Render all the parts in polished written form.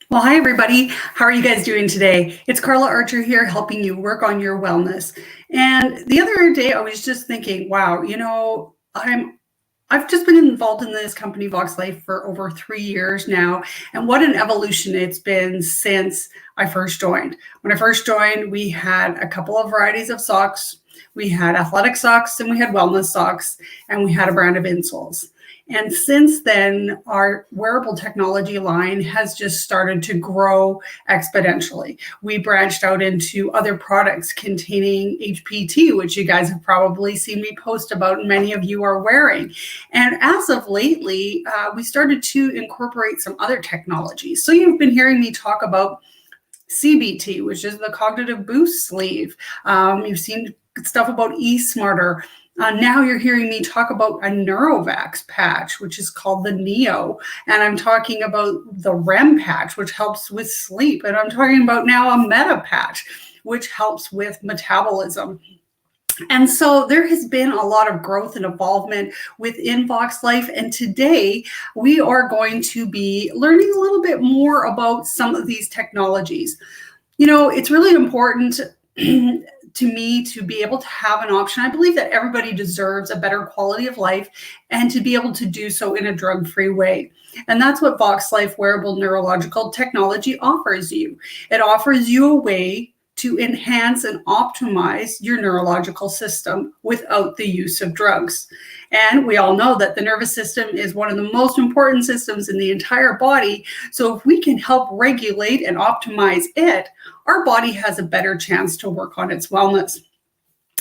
Well, hi, everybody. How are you guys doing today? It's Carla Archer here, helping you work on your wellness. And the other day, I was just thinking, wow, I've just been involved in this company, VoxxLife, for over 3 years now. And what an evolution it's been since I first joined. When I first joined, we had a couple of varieties of socks. We had athletic socks and we had wellness socks, and we had a brand of insoles. And since then, our wearable technology line has just started to grow exponentially. We branched out into other products containing HPT, which you guys have probably seen me post about, and many of you are wearing. And as of lately, we started to incorporate some other technologies. So you've been hearing me talk about CBT, which is the cognitive boost sleeve. You've seen stuff about 𝗪𝗪𝘅𝘅𝗟𝗶𝗳𝗍. Now you're hearing me talk about a NeuroVax patch, which is called the Neo. And I'm talking about the REM patch, which helps with sleep. And I'm talking about now a Meta patch, which helps with metabolism. And so there has been a lot of growth and involvement within VoxxLife. And today we are going to be learning a little bit more about some of these technologies. You know, it's really important to me to be able to have an option. I believe that everybody deserves a better quality of life and to be able to do so in a drug-free way. And that's what VoxxLife wearable neurological technology offers you. It offers you a way to enhance and optimize your neurological system without the use of drugs. And we all know that the nervous system is one of the most important systems in the entire body. So if we can help regulate and optimize it, our body has a better chance to work on its wellness.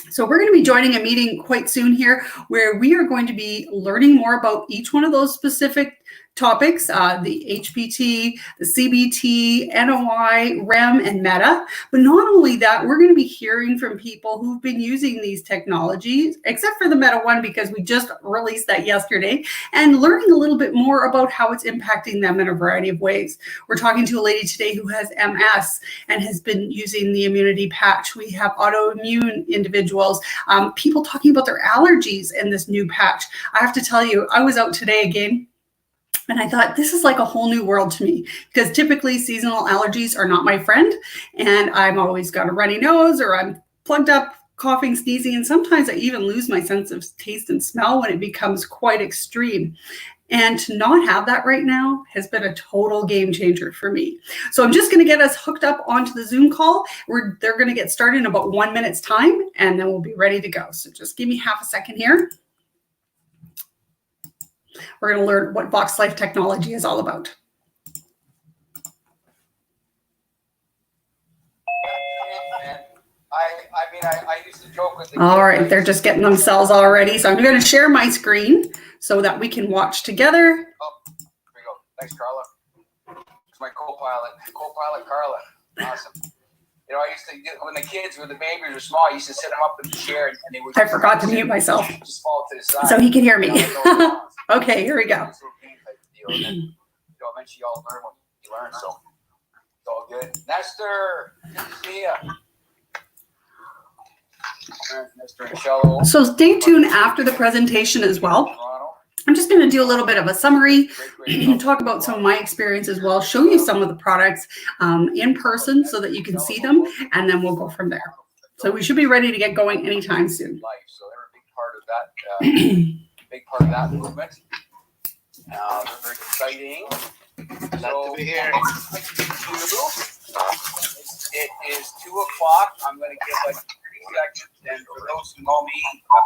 So we're going to be joining a meeting quite soon here where we are going to be learning more about each one of those specific topics, the HPT, the CBT, NOI, REM, and Meta. But not only that, we're going to be hearing from people who've been using these technologies, except for the Meta one, because we just released that yesterday, and learning a little bit more about how it's impacting them in a variety of ways. We're talking to a lady today who has MS and has been using the immunity patch. We have autoimmune individuals, people talking about their allergies in this new patch. I have to tell you, I was out today again, and I thought, this is like a whole new world to me, because typically seasonal allergies are not my friend. And I'm always got a runny nose, or I'm plugged up, coughing, sneezing. And sometimes I even lose my sense of taste and smell when it becomes quite extreme. And to not have that right now has been a total game changer for me. So I'm just going to get us hooked up onto the Zoom call. They're going to get started in about 1 minute's time, and then we'll be ready to go. So just give me half a second here. We're going to learn what VoxxLife technology is all about. I used to joke with the all right, they're just getting themselves all ready. So I'm going to share my screen so that we can watch together. Oh, there we go. Thanks, Carla. It's my co-pilot Carla. Awesome. You know, I used to, when the babies were small, I used to sit them up in the chair and they would. I forgot to mute myself. Just fall to the side. So he can hear me. Okay, here we go. And then, eventually you all learn what you learn, so it's all good. Nestor, good to see you. Nestor and Shello. So stay tuned after the presentation as well. I'm just going to do a little bit of a summary, talk about some of my experience as well, show you some of the products in person so that you can see them, and then we'll go from there. So we should be ready to get going anytime soon. So they're a big part of that movement. They're very exciting. So to be here. It is 2 o'clock. I'm going to give like 30 seconds. And for those who know me, I'm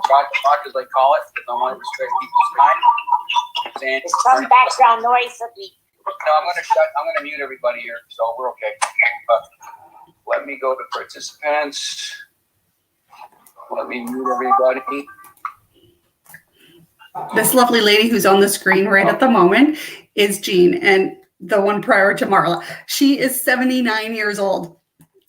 talk as I call it, because I want to respect people's time. And there's some background noise. No, I'm going to mute everybody here, so we're okay. But let me go to participants. Let me mute everybody. This lovely lady who's on the screen right at the moment is Jean, and the one prior to Marla. She is 79 years old,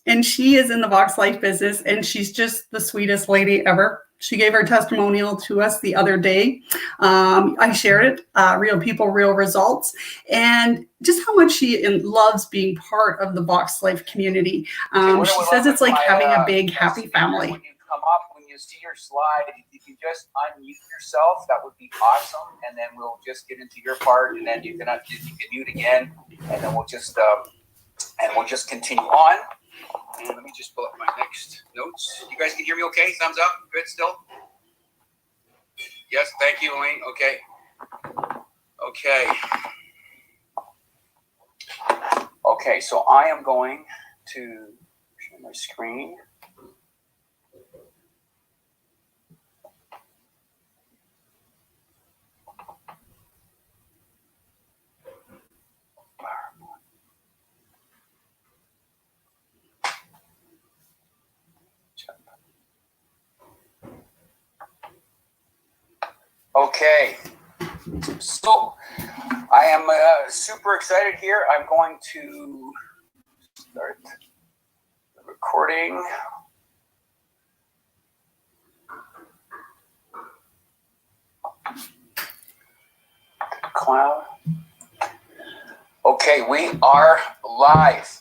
and she is in the VoxxLife business, and she's just the sweetest lady ever. She gave her testimonial to us the other day. I shared it, real people, real results, and just how much she loves being part of the VoxxLife community. She says it's like having a big, happy family. When you come up, when you see your slide, if you just unmute yourself, that would be awesome, and then we'll just get into your part, and then you can mute again. and then we'll just continue on. And let me just pull up my next notes. You guys can hear me okay? Thumbs up? Good still? Yes, thank you, Elaine. Okay. Okay. Okay, so I am going to share my screen. Okay, so I am super excited here. I'm going to start the recording. Cloud. Okay, we are live.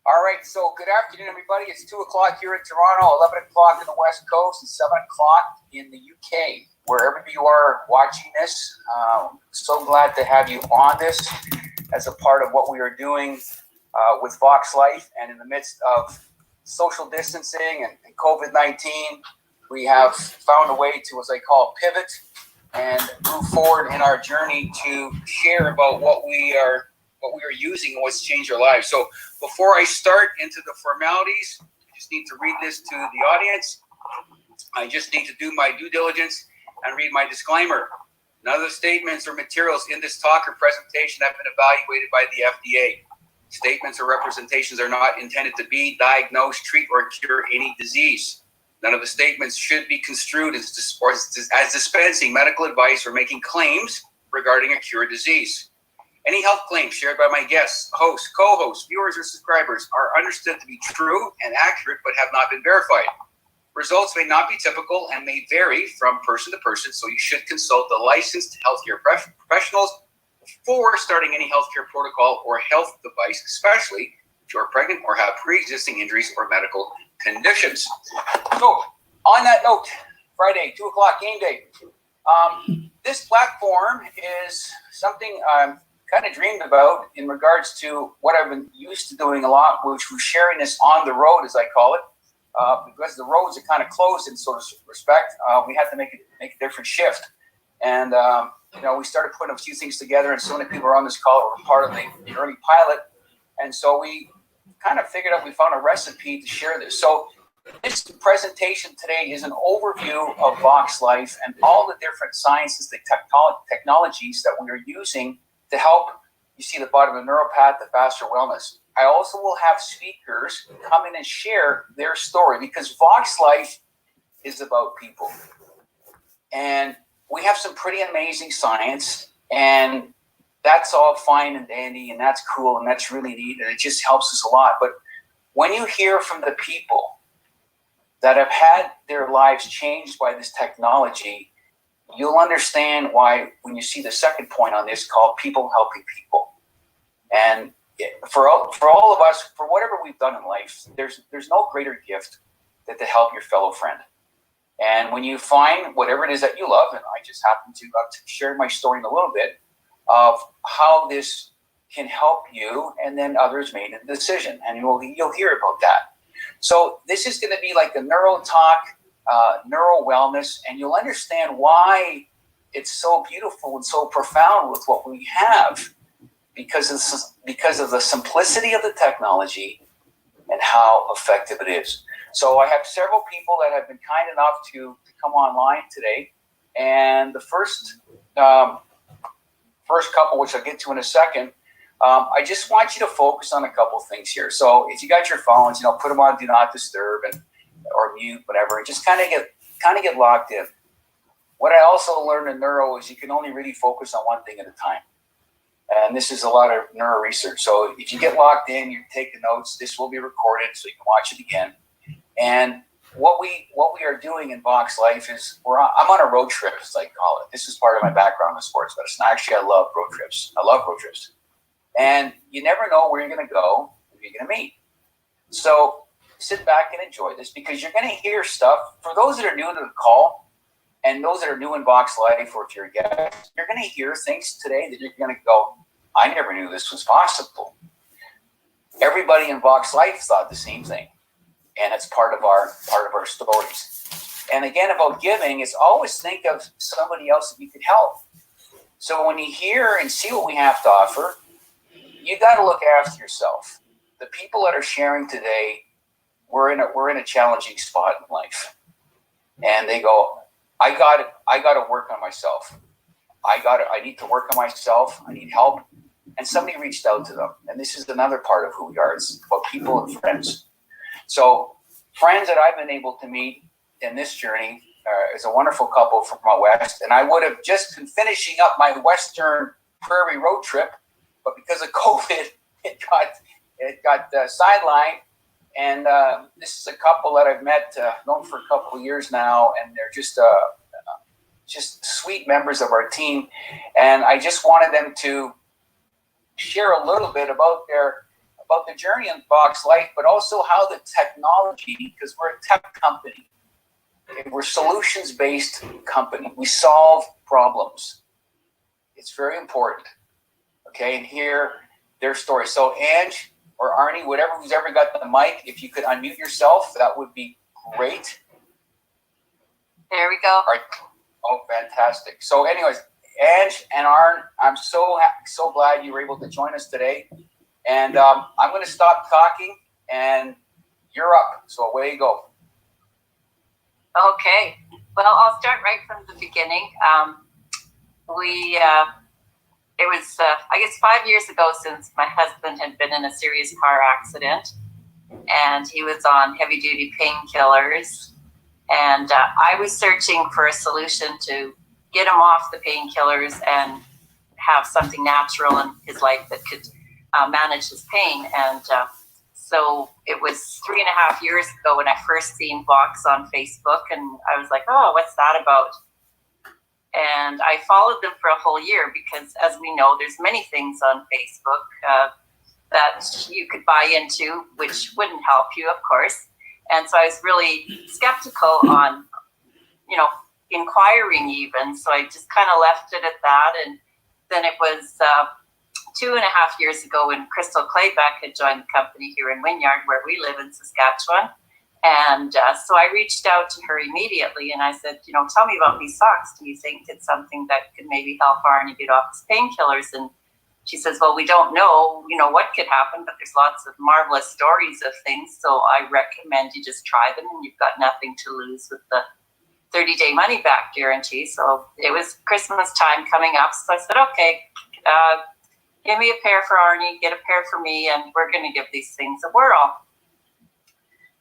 All right, so good afternoon, everybody. It's 2 o'clock here in Toronto, 11 o'clock in the West Coast, and 7 o'clock in the UK. Wherever you are watching this, so glad to have you on this as a part of what we are doing with VoxxLife. And in the midst of social distancing and COVID-19, we have found a way to, as I call, pivot and move forward in our journey to share about what we are using and what's changed our lives. So before I start into the formalities, I just need to read this to the audience. I just need to do my due diligence and read my disclaimer. None of the statements or materials in this talk or presentation have been evaluated by the FDA. Statements or representations are not intended to be, diagnose, treat, or cure any disease. None of the statements should be construed as dispensing medical advice or making claims regarding a cure disease. Any health claims shared by my guests, hosts, co-hosts, viewers, or subscribers are understood to be true and accurate but have not been verified. Results may not be typical and may vary from person to person, so you should consult a licensed healthcare professionals before starting any healthcare protocol or health device, especially if you are pregnant or have pre-existing injuries or medical conditions. So, on that note, Friday, 2 o'clock game day. This platform is something I'm kind of dreamed about in regards to what I've been used to doing a lot, which was sharing this on the road, as I call it. Because the roads are kind of closed in sort of respect, we had to make a different shift. And, we started putting a few things together, and so many people are on this call were part of the early pilot. And so we kind of figured out, we found a recipe to share this. So this presentation today is an overview of VoxxLife and all the different sciences, the technologies that we are using to help, you see the bottom of the neuropath, the faster wellness. I also will have speakers come in and share their story, because VoxxLife is about people. And we have some pretty amazing science, and that's all fine and dandy, and that's cool, and that's really neat, and it just helps us a lot. But when you hear from the people that have had their lives changed by this technology, you'll understand why when you see the second point on this called people helping people. And for all of us, for whatever we've done in life, there's no greater gift than to help your fellow friend. And when you find whatever it is that you love, and I just happen to share my story in a little bit of how this can help you, and then others made a decision, and you'll hear about that. So this is going to be like the neuro talk, neuro wellness, and you'll understand why it's so beautiful and so profound with what we have, because of the simplicity of the technology and how effective it is. So I have several people that have been kind enough to come online today, and the first couple, which I'll get to in a second, I just want you to focus on a couple things here. So if you got your phones, put them on do not disturb or mute, whatever, and just kind of get locked in. What I also learned in neuro is you can only really focus on one thing at a time. And this is a lot of neuro research. So if you get locked in, you take the notes, this will be recorded so you can watch it again. And what we are doing in VoxxLife is I'm on a road trip, as I call it. This is part of my background in sports medicine. Actually, I love road trips. And you never know where you're going to go, who you're going to meet. So sit back and enjoy this, because you're going to hear stuff. For those that are new to the call, and those that are new in VoxxLife, or if you're a guest, you're going to hear things today that you're going to go, I never knew this was possible. Everybody in VoxxLife thought the same thing, and it's part of our stories. And again, about giving is always think of somebody else that you could help. So when you hear and see what we have to offer, you got to look after yourself. The people that are sharing today, we're in a challenging spot in life, and they go, I got to work on myself. I need to work on myself. I need help. And somebody reached out to them. And this is another part of who we are. It's about people and friends. So friends that I've been able to meet in this journey is a wonderful couple from out west. And I would have just been finishing up my Western Prairie road trip, but because of COVID, it got sidelined. And this is a couple that I've met, known for a couple of years now, and they're just sweet members of our team. And I just wanted them to share a little bit about the journey in VoxxLife, but also how the technology, because we're a tech company, okay, we're solutions-based company. We solve problems. It's very important. Okay, and hear their story. So Ange or Arnie, whatever who's ever got the mic, if you could unmute yourself, that would be great. There we go. All right. Oh, fantastic. So anyways, Ange and Arn, I'm so glad you were able to join us today. And I'm going to stop talking, and you're up. So away you go. Okay. Well, I'll start right from the beginning. It was, I guess, 5 years ago since my husband had been in a serious car accident, and he was on heavy-duty painkillers. And I was searching for a solution to get him off the painkillers and have something natural in his life that could manage his pain. And so it was 3.5 years ago when I first seen Vox on Facebook, and I was like, oh, what's that about? And I followed them for a whole year because, as we know, there's many things on Facebook that you could buy into, which wouldn't help you, of course. And so I was really skeptical on, inquiring even. So I just kind of left it at that. And then it was 2.5 years ago when Crystal Clayback had joined the company here in Wynyard, where we live in Saskatchewan. And so I reached out to her immediately and I said, tell me about these socks. Do you think it's something that could maybe help Arnie get off his painkillers? And she says, well, we don't know, what could happen, but there's lots of marvelous stories of things. So I recommend you just try them, and you've got nothing to lose with the 30-day money-back guarantee. So it was Christmas time coming up. So I said, okay, give me a pair for Arnie, get a pair for me, and we're going to give these things a whirl.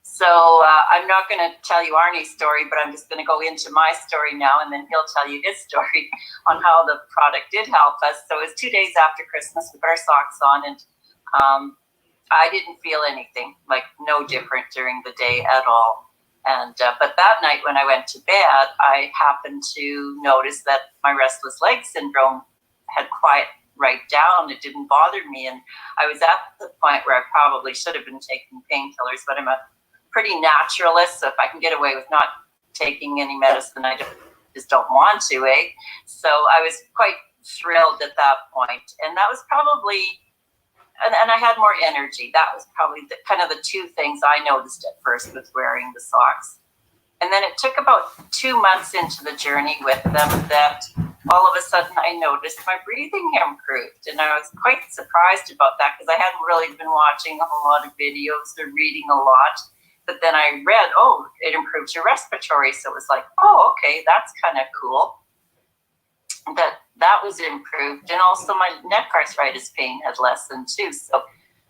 So I'm not going to tell you Arnie's story, but I'm just going to go into my story now, and then he'll tell you his story on how the product did help us. So it was 2 days after Christmas. We put our socks on, and I didn't feel anything, like no different during the day at all. And but that night when I went to bed, I happened to notice that my restless leg syndrome had quieted right down. It didn't bother me, and I was at the point where I probably should have been taking painkillers, but I'm a pretty naturalist, so if I can get away with not taking any medicine, I just don't want to, So I was quite thrilled at that point, and that was probably, and I had more energy. That was probably kind of the two things I noticed at first with wearing the socks. And then it took about 2 months into the journey with them that all of a sudden I noticed my breathing improved, and I was quite surprised about that because I hadn't really been watching a whole lot of videos or reading a lot. But then I read, oh, it improves your respiratory. So it was like, oh, okay, that's kind of cool. That was improved. And also my neck arthritis pain had lessened too. So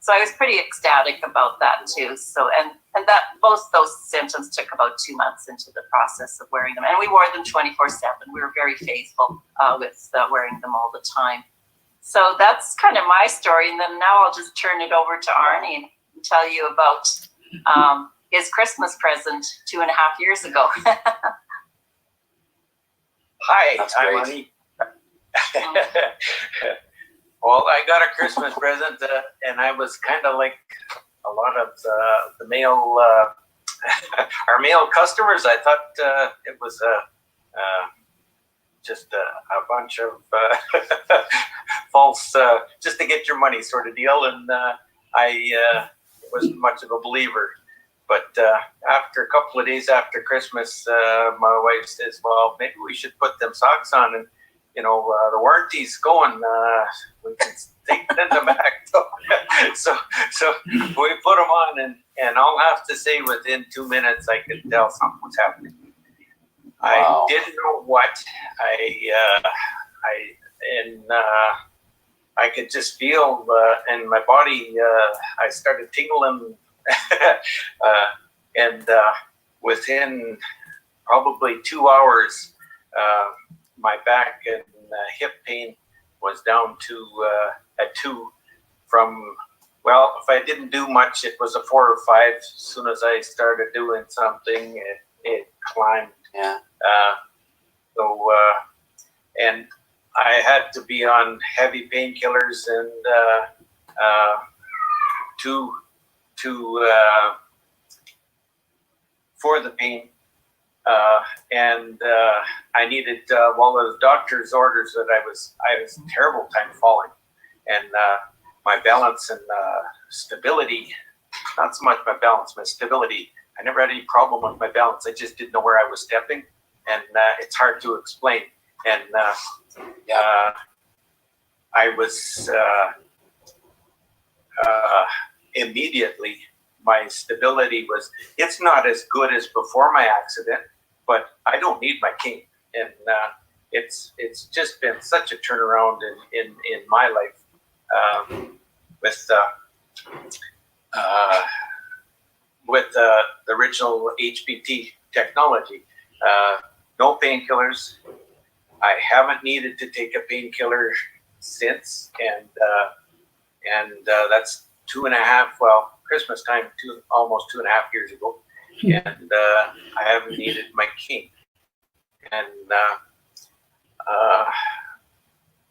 I was pretty ecstatic about that too. So, and that both those symptoms took about 2 months into the process of wearing them. And we wore them 24/7. We were very faithful with wearing them all the time. So that's kind of my story. And then now I'll just turn it over to Arnie and tell you about his Christmas present 2.5 years ago. Hi, I'm Arnie. Well, I got a Christmas present, and I was kind of like a lot of the male, our male customers. I thought it was just a bunch of false, just to get your money sort of deal. And I wasn't much of a believer. But after a couple of days after Christmas, my wife says, well, maybe we should put them socks on, and the warranty's going. We can take them back. So we put them on, and I'll have to say within 2 minutes I could tell something was happening. Wow. I didn't know what. I could just feel in my body. I started tingling, and within probably 2 hours, my back and hip pain was down to a 2 from, well, if I didn't do much, it was a 4 or 5. As soon as I started doing something, it climbed. Yeah. And I had to be on heavy painkillers and for the pain. I needed the doctor's orders that I was a terrible time falling, and my balance and stability, not so much my balance, my stability. I never had any problem with my balance. I just didn't know where I was stepping, and it's hard to explain. And I was immediately, my stability was, it's not as good as before my accident, but I don't need my cane. And it's just been such a turnaround in my life with the original HPT technology. No painkillers. I haven't needed to take a painkiller since, and that's 2.5. Well, Christmas time, almost 2.5 years ago, and I haven't needed my cane. And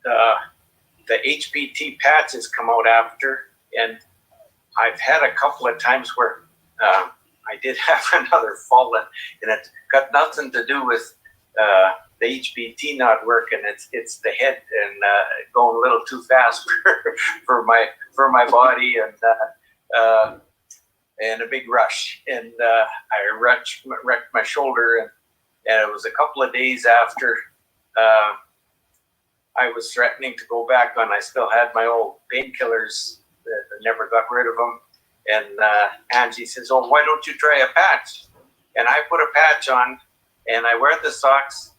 the HPT patch has come out after, and I've had a couple of times where I did have another fall, and it got nothing to do with the HPT not working. It's the head and going a little too fast for my body, and a big rush, and I wrecked my shoulder, and it was a couple of days after I was threatening to go back on. I still had my old painkillers. I never got rid of them. And Angie says, "Oh, why don't you try a patch?" And I put a patch on, and I wear the socks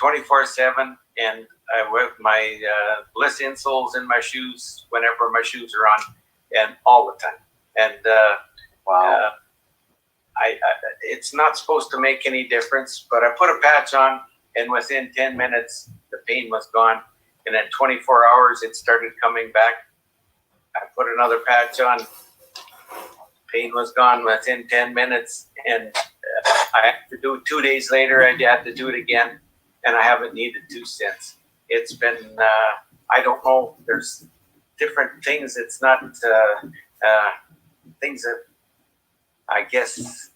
24/7, and I wear my Bliss insoles in my shoes whenever my shoes are on, and all the time. And Wow. It's not supposed to make any difference, but I put a patch on, and within 10 minutes, the pain was gone. And in 24 hours, it started coming back. I put another patch on. Pain was gone within 10 minutes. And I had to do it 2 days later. I had to do it again. And I haven't needed to since. It's been, I don't know, there's different things. It's not things that, I guess,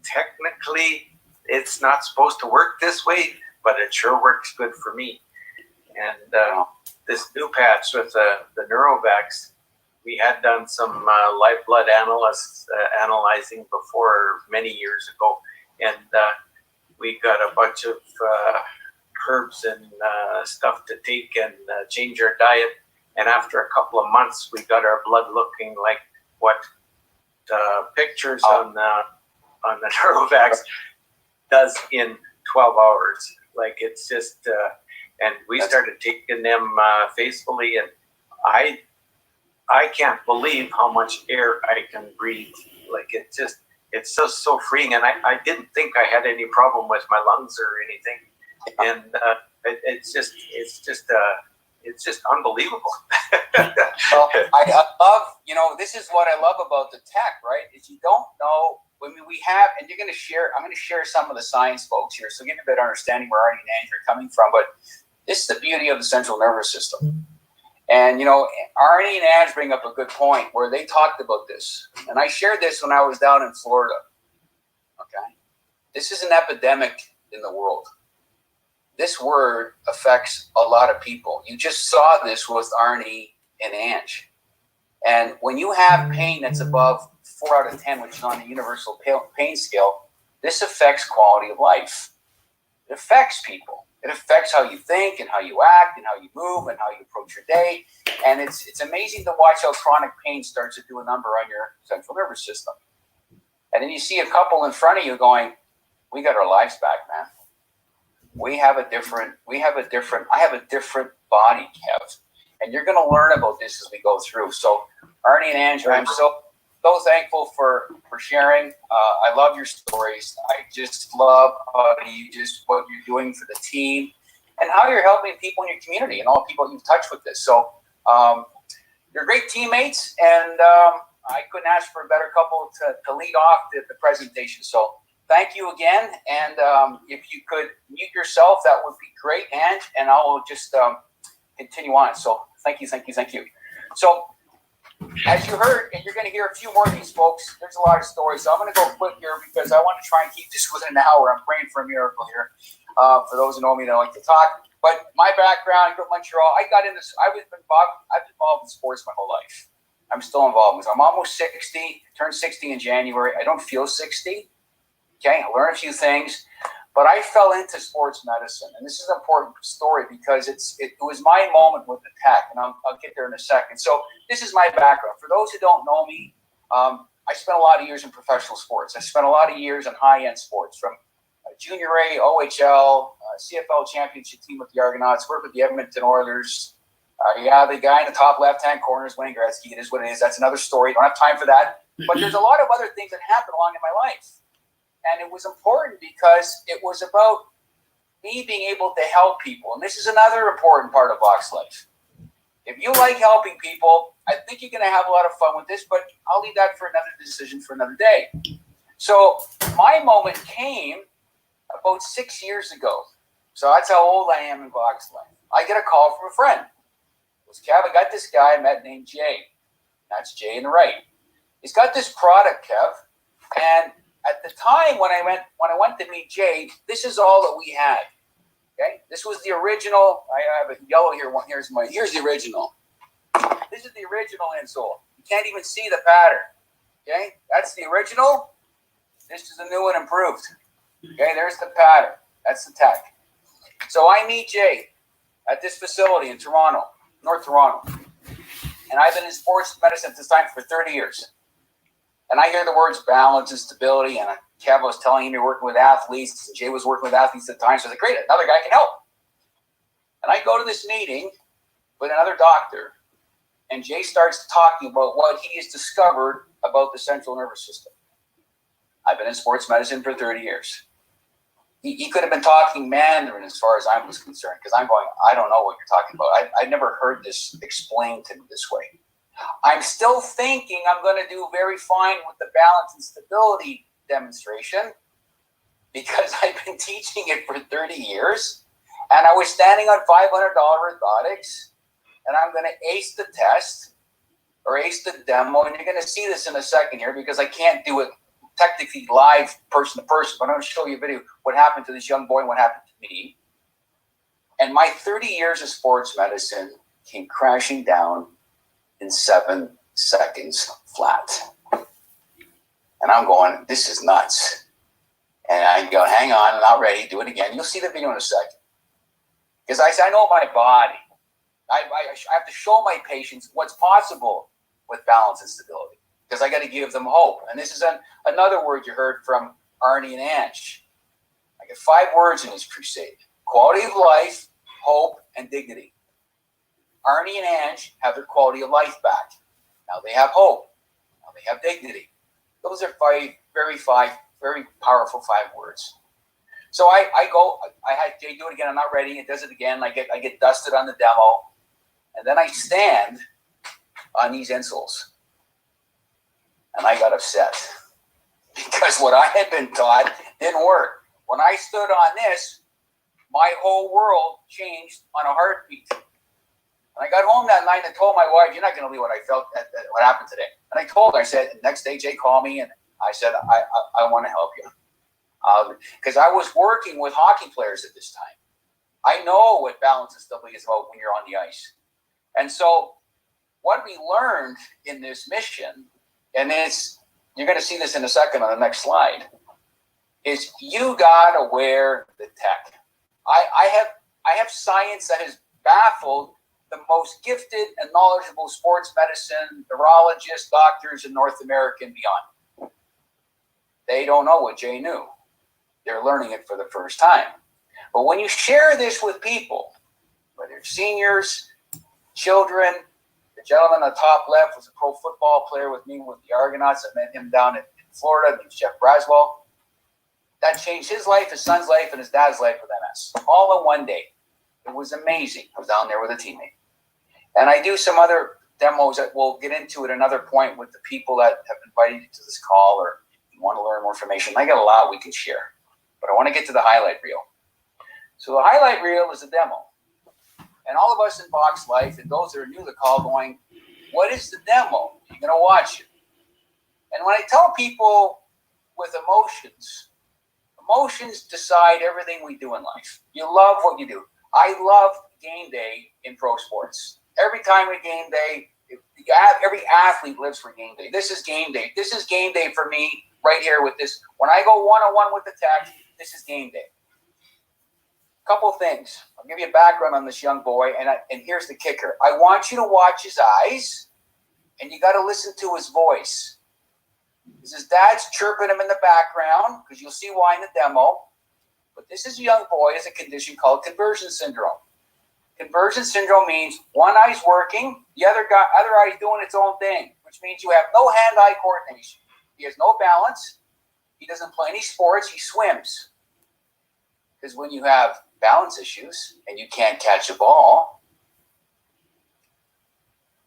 technically, it's not supposed to work this way, but it sure works good for me. And this new patch with the Neurovax, we had done some live blood analyzing before many years ago, and we got a bunch of herbs and stuff to take and change our diet. And after a couple of months, we got our blood looking like what the pictures on the Neurovax does in 12 hours. Like, it's just, and we started taking them faithfully, and I can't believe how much air I can breathe. Like, it's just so freeing. And I didn't think I had any problem with my lungs or anything. And it's just unbelievable. Well, I love, this is what I love about the tech, right? Is you don't know, I mean, we have, and I'm going to share some of the science, folks, here, so give you a bit of understanding where Arnie and Andrew are coming from. But this is the beauty of the central nervous system. And, Arnie and Andrew bring up a good point where they talked about this. And I shared this when I was down in Florida. Okay. This is an epidemic in the world. this word affects a lot of people. You just saw this with 𝗪𝗵 and 𝗪𝗁. And when you have pain that's above 4 out of 10, which is on the universal pain scale, this affects quality of life. It affects people. It affects how you think and how you act and how you move and how you approach your day. And it's amazing to watch how chronic pain starts to do a number on your central nervous system. And then you see a couple in front of you going, we got our lives back, man. I have a different body, Kev. And you're going to learn about this as we go through. So 𝗪𝗵 and 𝗪𝗁, I'm so thankful for sharing. I love your stories. I just love what you're doing for the team and how you're helping people in your community and all the people you've touched with this. So you're great teammates, and I couldn't ask for a better couple to lead off the presentation. So thank you again. And if you could mute yourself, that would be great, and I will just continue on. So thank you. So as you heard, and you're going to hear a few more of these folks, there's a lot of stories. So I'm going to go quick here because I want to try and keep this within an hour. I'm praying for a miracle here. For those who know me, they like to talk. But my background, from Montreal, I've been involved in sports my whole life. I'm still involved. I'm almost 60, turned 60 in January. I don't feel 60. Okay, I learned a few things. But I fell into sports medicine, and this is an important story because it was my moment with the tech, and I'll get there in a second. So this is my background. For those who don't know me, I spent a lot of years in professional sports. I spent a lot of years in high-end sports, from Junior A, OHL, CFL championship team with the Argonauts, worked with the Edmonton Oilers. The guy in the top left-hand corner is Wayne Gretzky. It is what it is. That's another story. Don't have time for that. But there's a lot of other things that happened along in my life. And it was important because it was about me being able to help people. And this is another important part of VoxxLife. If you like helping people, I think you're going to have a lot of fun with this, but I'll leave that for another decision for another day. So my moment came about 6 years ago. So that's how old I am in VoxxLife. I get a call from a friend. It was, Kev, I got this guy I met named Jay. That's Jay in the right. He's got this product, Kev, and at the time when I went to meet Jay, this is all that we had. Okay, this was the original. I have a yellow here. Here's the original. This is the original insole. You can't even see the pattern. Okay, that's the original. This is the new and improved. Okay, there's the pattern. That's the tech. So I meet Jay at this facility in Toronto, North Toronto, and I've been in sports medicine at this time for 30 years. And I hear the words balance and stability, and Kev was telling him you're working with athletes, and Jay was working with athletes at the time, so I said, great, another guy can help. And I go to this meeting with another doctor, and Jay starts talking about what he has discovered about the central nervous system. I've been in sports medicine for 30 years. He could have been talking Mandarin as far as I was concerned, because I'm going, I don't know what you're talking about. I never heard this explained to me this way. I'm still thinking I'm going to do very fine with the balance and stability demonstration because I've been teaching it for 30 years, and I was standing on $500 orthotics, and I'm going to ace the test or ace the demo, and you're going to see this in a second here because I can't do it technically live person to person, but I'm going to show you a video what happened to this young boy and what happened to me. And my 30 years of sports medicine came crashing down in 7 seconds flat. And I'm going, this is nuts. And I go, hang on, I'm not ready, do it again. You'll see the video in a second. Because I know my body. I have to show my patients what's possible with balance and stability. Because I got to give them hope. And this is another word you heard from 𝗪𝗵 and 𝗪𝗁. I get 5 words in this crusade. Quality of life, hope, and dignity. 𝗪𝗵 and 𝗪𝗁 have their quality of life back. Now they have hope. Now they have dignity. Those are 5 very powerful 5 words. So I had Jay do it again. I'm not ready. It does it again. I get dusted on the demo. And then I stand on these insoles. And I got upset because what I had been taught didn't work. When I stood on this, my whole world changed on a heartbeat. And I got home that night and told my wife, you're not going to believe what I felt, what happened today. And I told her, I said, next day Jay called me and I said, I want to help you. Because I was working with hockey players at this time. I know what balance and stability is about when you're on the ice. And so what we learned in this mission, and you're going to see this in a second on the next slide, is you got to wear the tech. I have science that has baffled the most gifted and knowledgeable sports medicine, neurologists, doctors in North America and beyond. They don't know what Jay knew. They're learning it for the first time. But when you share this with people, whether it's seniors, children, the gentleman on the top left was a pro football player with me with the Argonauts. I met him down in Florida. He was Jeff Braswell. That changed his life, his son's life, and his dad's life with MS, all in one day. It was amazing. I was down there with a teammate. And I do some other demos that we'll get into at another point with the people that have invited you to this call, or you want to learn more information. I got a lot we can share. But I want to get to the highlight reel. So the highlight reel is a demo. And all of us in VoxxLife, and those that are new to the call, going, what is the demo? You're going to watch it. And when I tell people with emotions decide everything we do in life. You love what you do. I love game day in pro sports. Every time we game day, every athlete lives for game day. This is game day. This is game day for me right here with this. When I go one-on-one with the tech, this is game day. Couple things. I'll give you a background on this young boy, and here's the kicker. I want you to watch his eyes, and you got to listen to his voice. His dad's chirping him in the background, because you'll see why in the demo. But this is a young boy has a condition called conversion syndrome. Conversion syndrome means one eye's working, the other eye's doing its own thing, which means you have no hand-eye coordination. He has no balance. He doesn't play any sports. He swims. Because when you have balance issues and you can't catch a ball,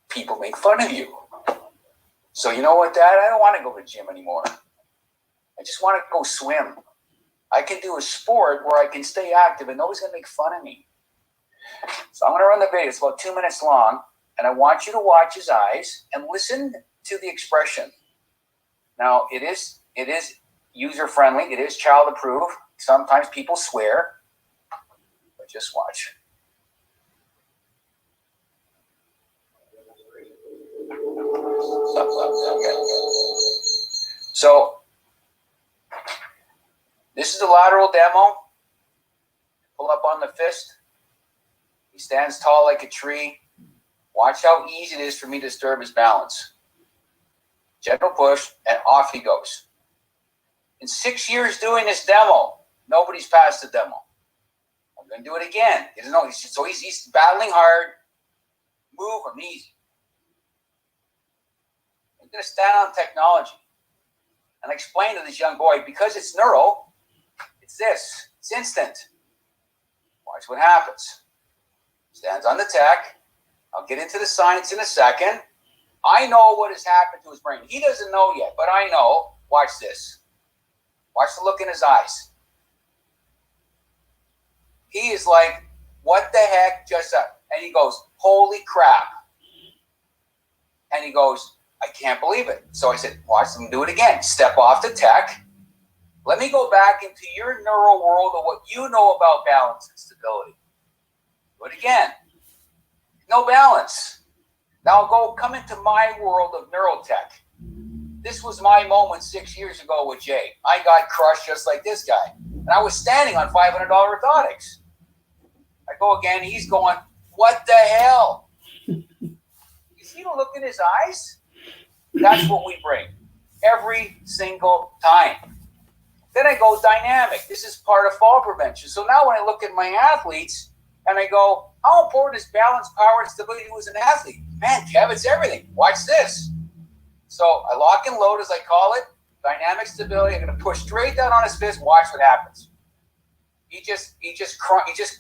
people make fun of you. So you know what, Dad? I don't want to go to the gym anymore. I just want to go swim. I can do a sport where I can stay active and nobody's going to make fun of me. So I'm going to run the video. It's about 2 minutes long. And I want you to watch his eyes and listen to the expression. Now, it is user-friendly. It is child-approved. Sometimes people swear. But just watch. Okay. So, this is a lateral demo. Pull up on the fist. He stands tall like a tree. Watch how easy it is for me to disturb his balance. Gentle push, and off he goes. In 6 years doing this demo, nobody's passed the demo. I'm going to do it again. He doesn't know. So he's battling hard. Move him easy. I'm going to stand on technology and explain to this young boy, because it's neuro, it's this. It's instant. Watch what happens. Stands on the tech. I'll get into the science in a second. I know what has happened to his brain. He doesn't know yet, but I know. Watch this. Watch the look in his eyes. He is like, what the heck just happened? And he goes, holy crap. And he goes, I can't believe it. So I said, watch them do it again. Step off the tech. Let me go back into your neural world of what you know about balance and stability. Do it again. No balance. Now come into my world of neurotech. This was my moment 6 years ago with Jay. I got crushed just like this guy. And I was standing on $500 orthotics. I go again, he's going, what the hell? You see the look in his eyes? That's what we bring every single time. Then I go dynamic. This is part of fall prevention. So now when I look at my athletes and I go, how important is balance, power, and stability to as an athlete? Man, Kev, it's everything. Watch this. So I lock and load, as I call it, dynamic stability. I'm going to push straight down on his fist. Watch what happens. He just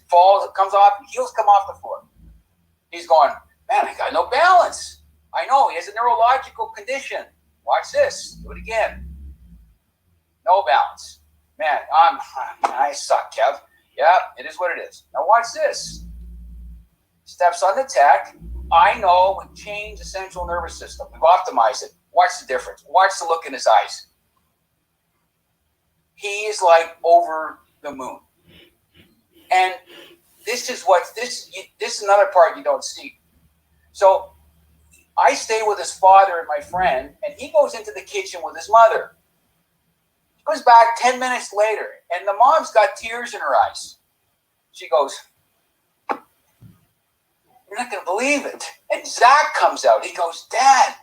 falls, comes off, and heels come off the floor. He's going, man, I got no balance. I know, he has a neurological condition. Watch this. Do it again. No balance. Man, I suck, Kev. Yeah, it is what it is. Now watch this. Steps on the tech. I know we change the central nervous system. We've optimized it. Watch the difference. Watch the look in his eyes. He is like over the moon. And this is another part you don't see. So I stay with his father and my friend, and he goes into the kitchen with his mother. He goes back 10 minutes later, and the mom's got tears in her eyes. She goes, "You're not going to believe it." And Zach comes out. He goes, "Dad,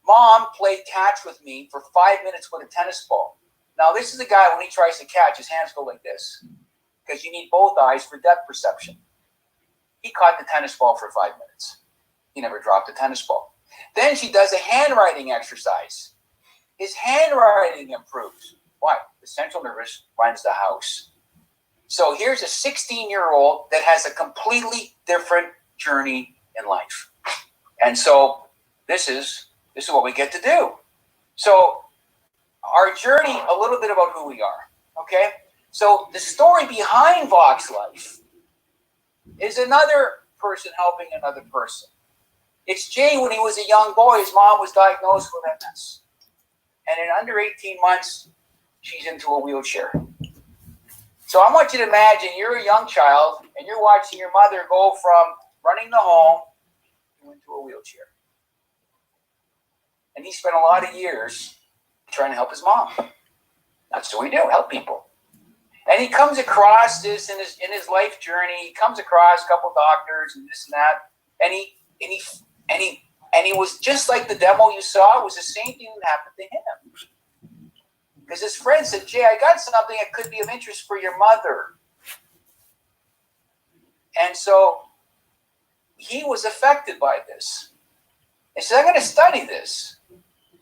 Mom played catch with me for 5 minutes with a tennis ball." Now, this is a guy, when he tries to catch, his hands go like this, because you need both eyes for depth perception. He caught the tennis ball for 5 minutes. He never dropped a tennis ball. Then she does a handwriting exercise. His handwriting improves. Why? The central nervous runs the house. So here's a 16-year-old that has a completely different journey in life. And so this is what we get to do. So our journey, a little bit about who we are, okay? So the story behind VoxxLife is another person helping another person. It's Jay. When he was a young boy, his mom was diagnosed with MS. And in under 18 months, she's into a wheelchair. So I want you to imagine you're a young child and you're watching your mother go from running the home into a wheelchair. And he spent a lot of years trying to help his mom. That's what we do, help people. And he comes across this in his life journey. He comes across a couple doctors and this and that. And he was just like the demo you saw. It was the same thing that happened to him. Because his friend said, "Jay, I got something that could be of interest for your mother." And so he was affected by this. He said, "I'm going to study this."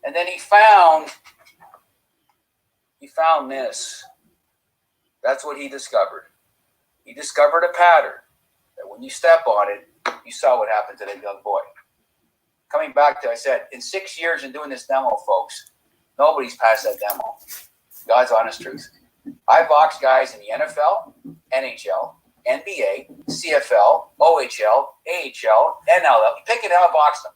And then he found this. That's what he discovered. He discovered a pattern that when you step on it, you saw what happened to that young boy. Coming back to, I said, in 6 years in doing this demo, folks, nobody's passed that demo. God's honest truth. I box guys in the NFL, NHL, NBA, CFL, OHL, AHL, NLL. You pick it out, box them.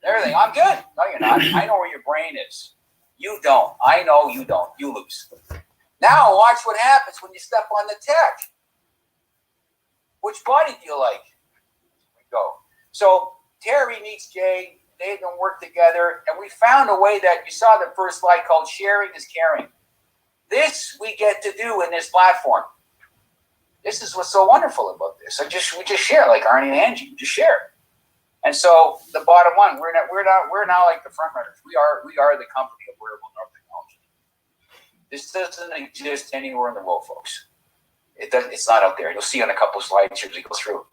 Everything. I'm good. No, you're not. I know where your brain is. You don't. I know you don't. You lose. Now watch what happens when you step on the tech. Which body do you like? Here we go. So Terry meets Jay. They can work together. And we found a way that you saw the first slide called sharing is caring. This we get to do in this platform. This is what's so wonderful about this. We just share, like Arnie and Angie, just share. And so the bottom line, we're now like the front runners. We are the company of wearable neurotechnology. This doesn't exist anywhere in the world, folks. It's not out there. You'll see on a couple of slides here as we go through.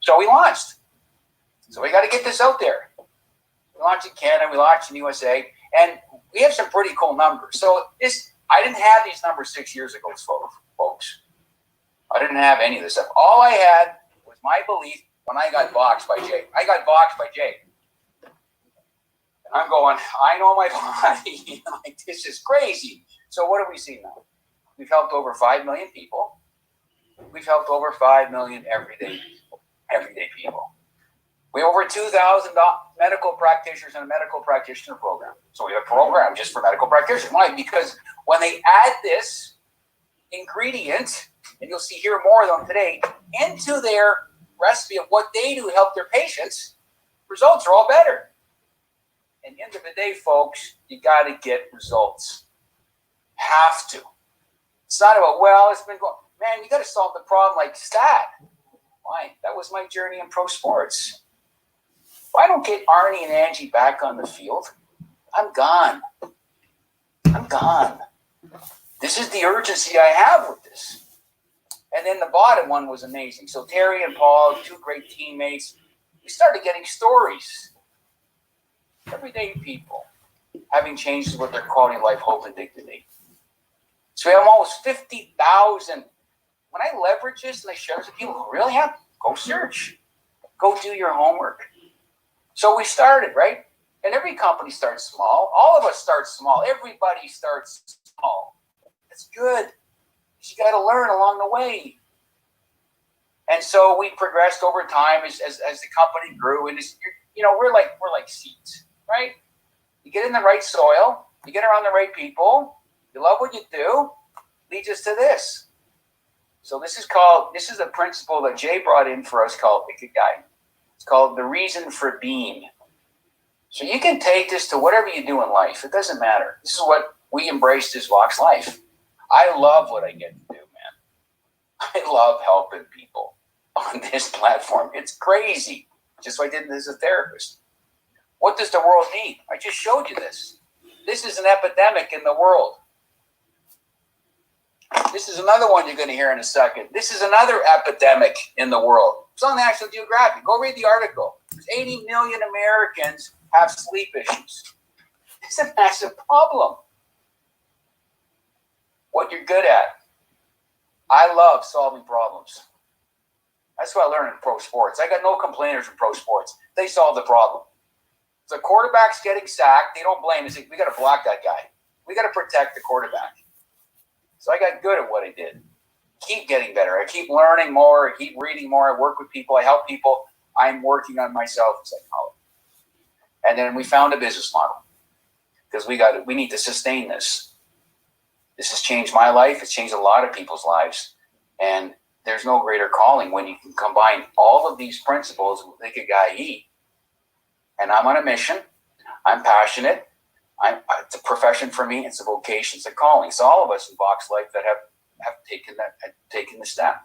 So we launched. So we got to get this out there. We launched in Canada, we launched in USA, and we have some pretty cool numbers. So I didn't have these numbers 6 years ago, folks. I didn't have any of this stuff. All I had was my belief when I got boxed by Jay. And I'm going, I know my body. Like, this is crazy. So what do we see now? We've helped over 5 million people. We've helped over 5 million everyday people. We have over 2,000 medical practitioners in a medical practitioner program. So we have a program just for medical practitioners. Why? Because when they add this ingredient, and you'll see here more of them today, into their recipe of what they do to help their patients, results are all better. At the end of the day, folks, you got to get results. Have to. It's not about, well, it's been going, man, you got to solve the problem like stat. Why? That was my journey in pro sports. If I don't get Arnie and Angie back on the field, I'm gone. This is the urgency I have with this. And then the bottom one was amazing. So Terry and Paul, two great teammates, we started getting stories. Everyday people having changes with their quality of life, hope, and dignity. So we have almost 50,000. When I leverage this and I share this with people who really have, go search. Go do your homework. So we started, right? And every company starts small. All of us start small. Everybody starts small. That's good. You got to learn along the way. And so we progressed over time as the company grew. And we're like seeds, right? You get in the right soil, you get around the right people, you love what you do, leads us to this. So this is a principle that Jay brought in for us called 𝗪𝗑𝗪𝗓. It's called the reason for being. So you can take this to whatever you do in life. It doesn't matter. This is what we embraced as VoxxLife. I love what I get to do, man. I love helping people on this platform. It's crazy. Just like I did as a therapist. What does the world need? I just showed you this. This is an epidemic in the world. This is another one you're going to hear in a second. This is another epidemic in the world. It's on National Geographic. Go read the article. 80 million Americans have sleep issues. It's a massive problem. What you're good at. I love solving problems. That's what I learned in pro sports. I got no complainers in pro sports. They solve the problem. If the quarterback's getting sacked, they don't blame us. We got to block that guy. We got to protect the quarterback. So I got good at what I did. Keep getting better. I keep learning more. I keep reading more. I work with people. I help people. I'm working on myself in psychology. And then we found a business model because we need to sustain this. This has changed my life. It's changed a lot of people's lives. And there's no greater calling when you can combine all of these principles with 𝗪𝗑𝗪𝗓. And I'm on a mission. I'm passionate. It's a profession for me. It's a vocation. It's a calling. So all of us in VoxxLife that have taken the step.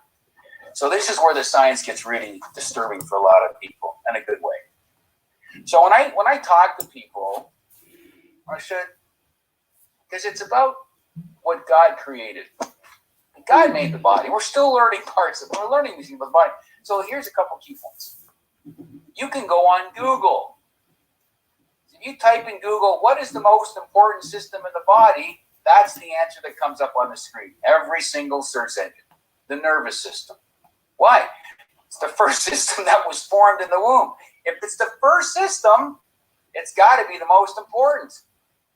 So this is where the science gets really disturbing for a lot of people in a good way. So when I talk to people, I said, because it's about what God created. God made the body. We're still learning parts of it. We're learning these things about the body. So here's a couple key points. You can go on Google. If you type in Google, what is the most important system in the body? That's the answer that comes up on the screen. Every single search engine. The nervous system. Why? It's the first system that was formed in the womb. If it's the first system, it's got to be the most important.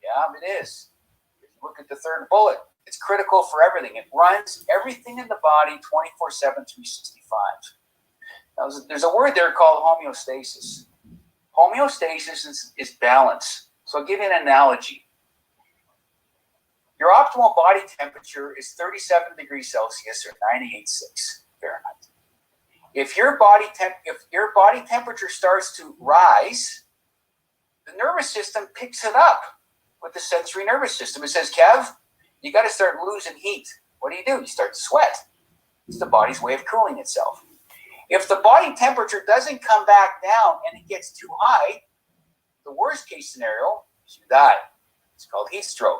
Yeah, it is. If you look at the third bullet, it's critical for everything. It runs everything in the body 24/7, 365. Now, there's a word there called homeostasis. Homeostasis is balance. So I'll give you an analogy. Your optimal body temperature is 37 degrees Celsius or 98.6 Fahrenheit. If your body temperature starts to rise, the nervous system picks it up with the sensory nervous system. It says, Kev, you got to start losing heat. What do? You start to sweat. It's the body's way of cooling itself. If the body temperature doesn't come back down and it gets too high, the worst case scenario is you die. It's called heat stroke.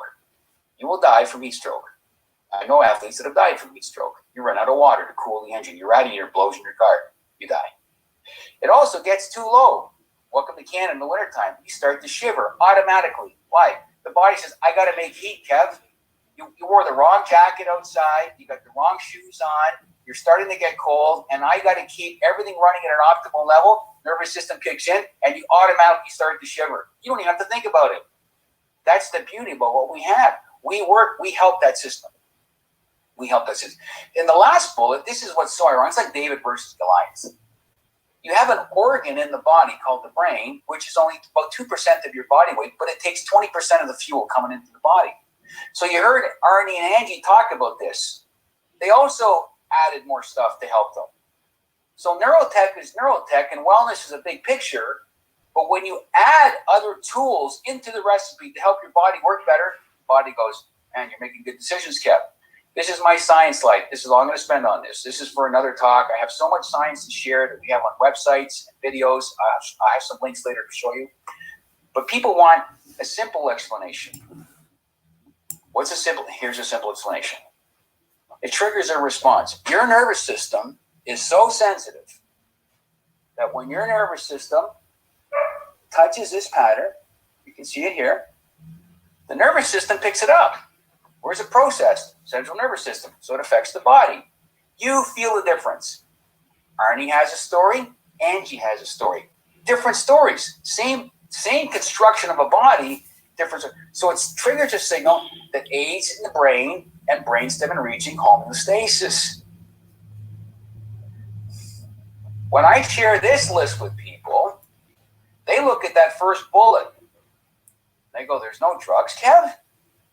You will die from heat stroke. I know athletes that have died from heat stroke. You run out of water to cool the engine. Your radiator blows in your car. You die. It also gets too low. Welcome to Canada in the wintertime. You start to shiver automatically. Why? The body says, I got to make heat, Kev. You wore the wrong jacket outside. You got the wrong shoes on. You're starting to get cold. And I got to keep everything running at an optimal level. Nervous system kicks in and you automatically start to shiver. You don't even have to think about it. That's the beauty about what we have. We help that system. We help that system. In the last bullet, this is what's so ironic. It's like David versus Goliath. You have an organ in the body called the brain, which is only about 2% of your body weight, but it takes 20% of the fuel coming into the body. So you heard Arnie and Angie talk about this. They also added more stuff to help them. So neurotech is neurotech, and wellness is a big picture. But when you add other tools into the recipe to help your body work better, the body goes, man, you're making good decisions, Kev. This is my science life. This is all I'm going to spend on this. This is for another talk. I have so much science to share that we have on websites and videos. I have some links later to show you. But people want a simple explanation. Here's a simple explanation. It triggers a response. Your nervous system is so sensitive that when your nervous system touches this pattern, you can see it here, the nervous system picks it up. Where's it processed? Central nervous system. So it affects the body. You feel the difference. Arnie has a story. Angie has a story. Different stories. Same construction of a body. Different. So it triggers a signal that aids in the brain and brainstem in reaching homeostasis. When I share this list with people, they look at that first bullet. They go, there's no drugs, Kev.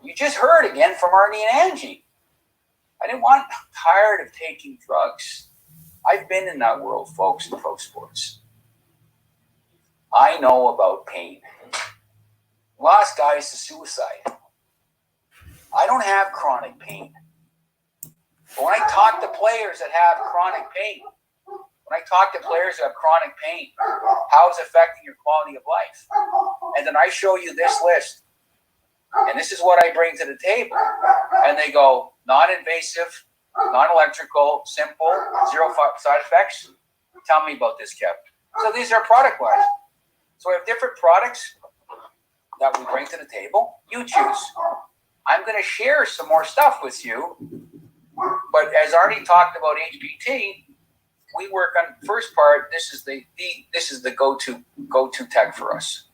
You just heard again from Arnie and Angie. I'm tired of taking drugs. I've been in that world, folks, in pro sports. I know about pain. Lost guys to suicide. I don't have chronic pain. But when I talk to players that have chronic pain, when I talk to players that have chronic pain, how it's affecting your quality of life, and then I show you this list, and this is what I bring to the table, and they go, non-invasive, non-electrical, simple, zero side effects. Tell me about this, Kev. So these are product lines. So we have different products that we bring to the table. You choose. I'm going to share some more stuff with you. But as already talked about HPT, we work on the first part. This is the go-to tech for us.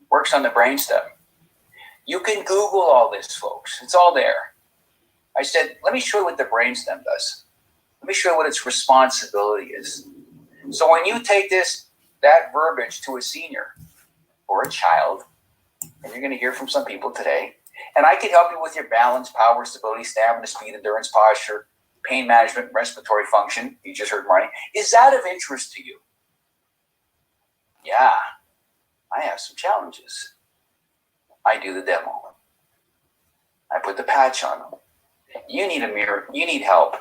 Works on the brainstem. You can Google all this, folks. It's all there. I said, let me show you what the brainstem does. Let me show you what its responsibility is. So when you take that verbiage to a senior or a child, and you're going to hear from some people today, and I can help you with your balance, power, stability, stamina, speed, endurance, posture, pain management, respiratory function. You just heard Marnie. Is that of interest to you? Yeah, I have some challenges. I do the demo. I put the patch on them. You need a mirror. You need help.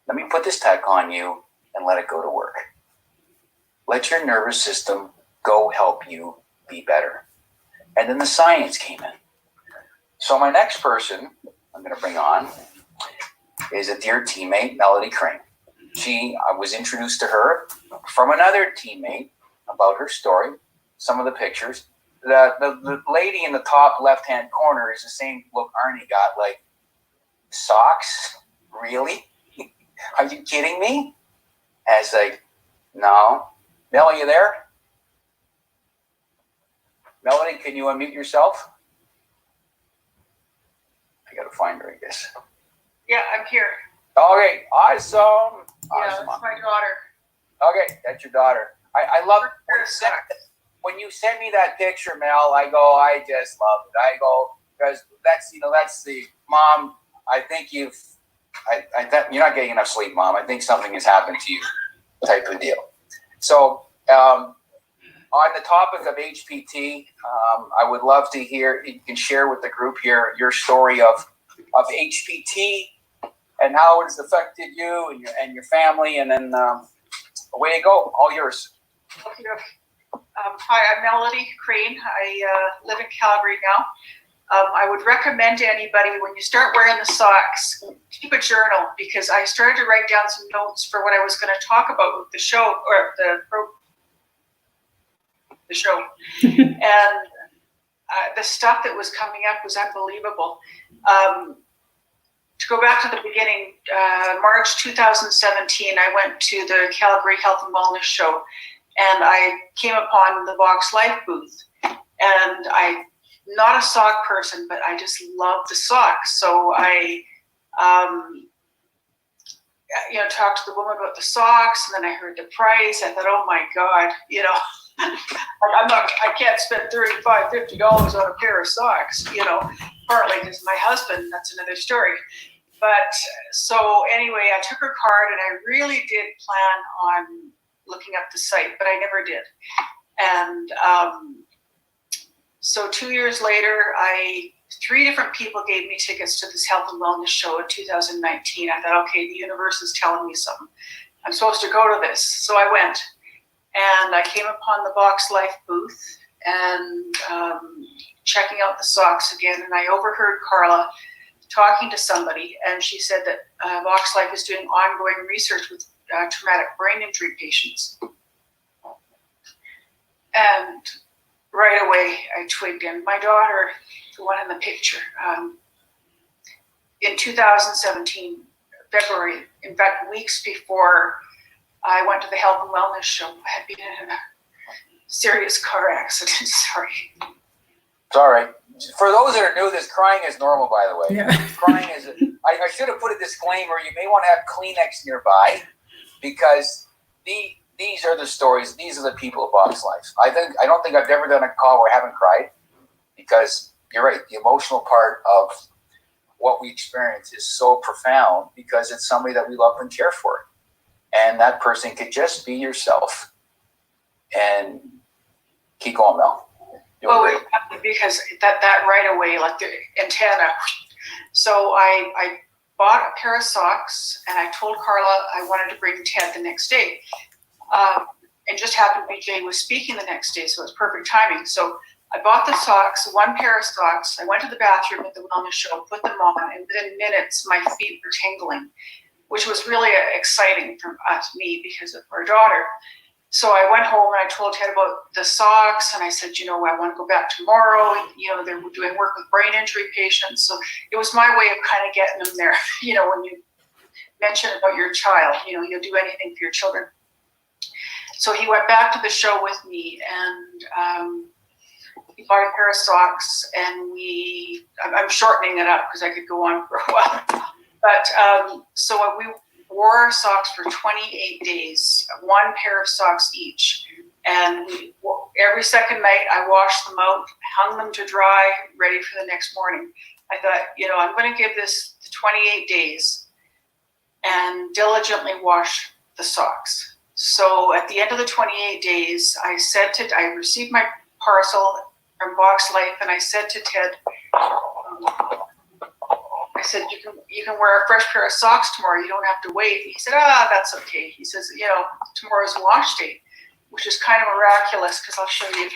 Let me put this tech on you and let it go to work. Let your nervous system go help you be better. And then the science came in. So my next person I'm going to bring on is a dear teammate, Melody Crane. I was introduced to her from another teammate about her story, some of the pictures. The lady in the top left-hand corner is the same look Arnie got, like, socks? Really? Are you kidding me? I was like, no. Mel, are you there? Melody, can you unmute yourself? I got to find her, I guess. Yeah, I'm here. Okay, awesome. Yeah, that's my daughter. Okay, that's your daughter. I love it. When you send me that picture, Mel, I just love it. I go, because that's the mom. I think you're not getting enough sleep, Mom. I think something has happened to you, type of deal. So, on the topic of HPT, I would love to hear, you can share with the group here your story of HPT and how it has affected you and your family, and then away you go, all yours. Okay. Hi, I'm Melody Crane. I live in Calgary now. I would recommend to anybody, when you start wearing the socks, keep a journal, because I started to write down some notes for what I was going to talk about with the show, or the show. And the stuff that was coming up was unbelievable. To go back to the beginning, March 2017, I went to the Calgary Health and Wellness Show, and I came upon the VoxxLife booth. And I'm not a sock person, but I just love the socks. So I talked to the woman about the socks, and then I heard the price. I thought, oh my God, I can't spend $35, $50 on a pair of socks, partly because my husband, that's another story. But so anyway, I took her card, and I really did plan on looking up the site, but I never did. And so 2 years later, 3 different people gave me tickets to this health and wellness show in 2019. I thought, okay, the universe is telling me something. I'm supposed to go to this. So I went, and I came upon the VoxxLife booth and checking out the socks again. And I overheard Carla talking to somebody, and she said that VoxxLife is doing ongoing research with traumatic brain injury patients. And right away, I twigged in. My daughter, the one in the picture, in 2017, February, in fact, weeks before I went to the health and wellness show, I had been in a serious car accident. Sorry. It's all right. For those that are new, this crying is normal, by the way. Yeah. Crying is, I should have put a disclaimer. You may want to have Kleenex nearby, because these are the stories. These are the people of VoxxLife. I don't think I've ever done a call where I haven't cried, because you're right. The emotional part what we experience is so profound because it's somebody that we love and care for. And that person could just be yourself and keep going, Mel. Well, because that right away, like the antenna. So I bought a pair of socks and I told Carla I wanted to bring Ted the next day. And just happened to be Jay was speaking the next day, so it was perfect timing. So I bought the socks, one pair of socks. I went to the bathroom at the wellness show, put them on, and within minutes, my feet were tingling, which was really exciting for me because of our daughter. So I went home and I told Ted about the socks, and I said, I want to go back tomorrow. They're doing work with brain injury patients. So it was my way of kind of getting them there. When you mention about your child, you'll do anything for your children. So he went back to the show with me, and he bought a pair of socks, and I'm shortening it up because I could go on for a while. But so we wore our socks for 28 days, one pair of socks each. And every second night I washed them out, hung them to dry, ready for the next morning. I thought, I'm going to give this 28 days and diligently wash the socks. So at the end of the 28 days, I received my parcel from VoxxLife, and I said to Ted, I said, you can wear a fresh pair of socks tomorrow. You don't have to wait. He said, that's okay. He says, tomorrow's wash day, which is kind of miraculous because I'll show you.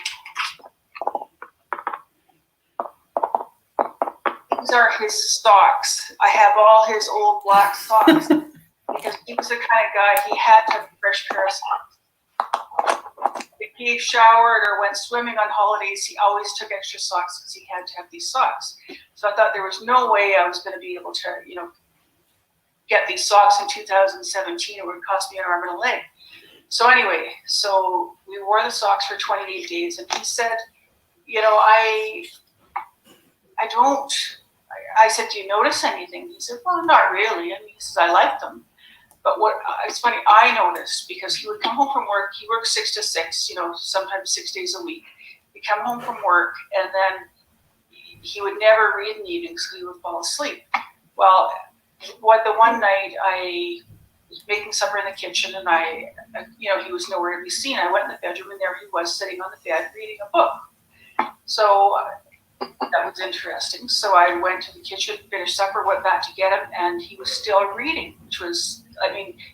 These are his socks. I have all his old black socks because he was the kind of guy, he had to have a fresh pair of socks. If he showered or went swimming on holidays, he always took extra socks because he had to have these socks. So I thought there was no way I was going to be able to, get these socks in 2017. It would cost me an arm and a leg. So anyway, so we wore the socks for 28 days, and he said, I said, do you notice anything? He said, well, not really. And he says, I like them. But it's funny, I noticed because he would come home from work. He works 6 to 6, sometimes 6 days a week. He'd come home from work, and then he would never read in the evenings because he would fall asleep. Well, the one night I was making supper in the kitchen, and he was nowhere to be seen. I went in the bedroom, and there he was sitting on the bed reading a book. So that was interesting. So I went to the kitchen, finished supper, went back to get him, and he was still reading, which was,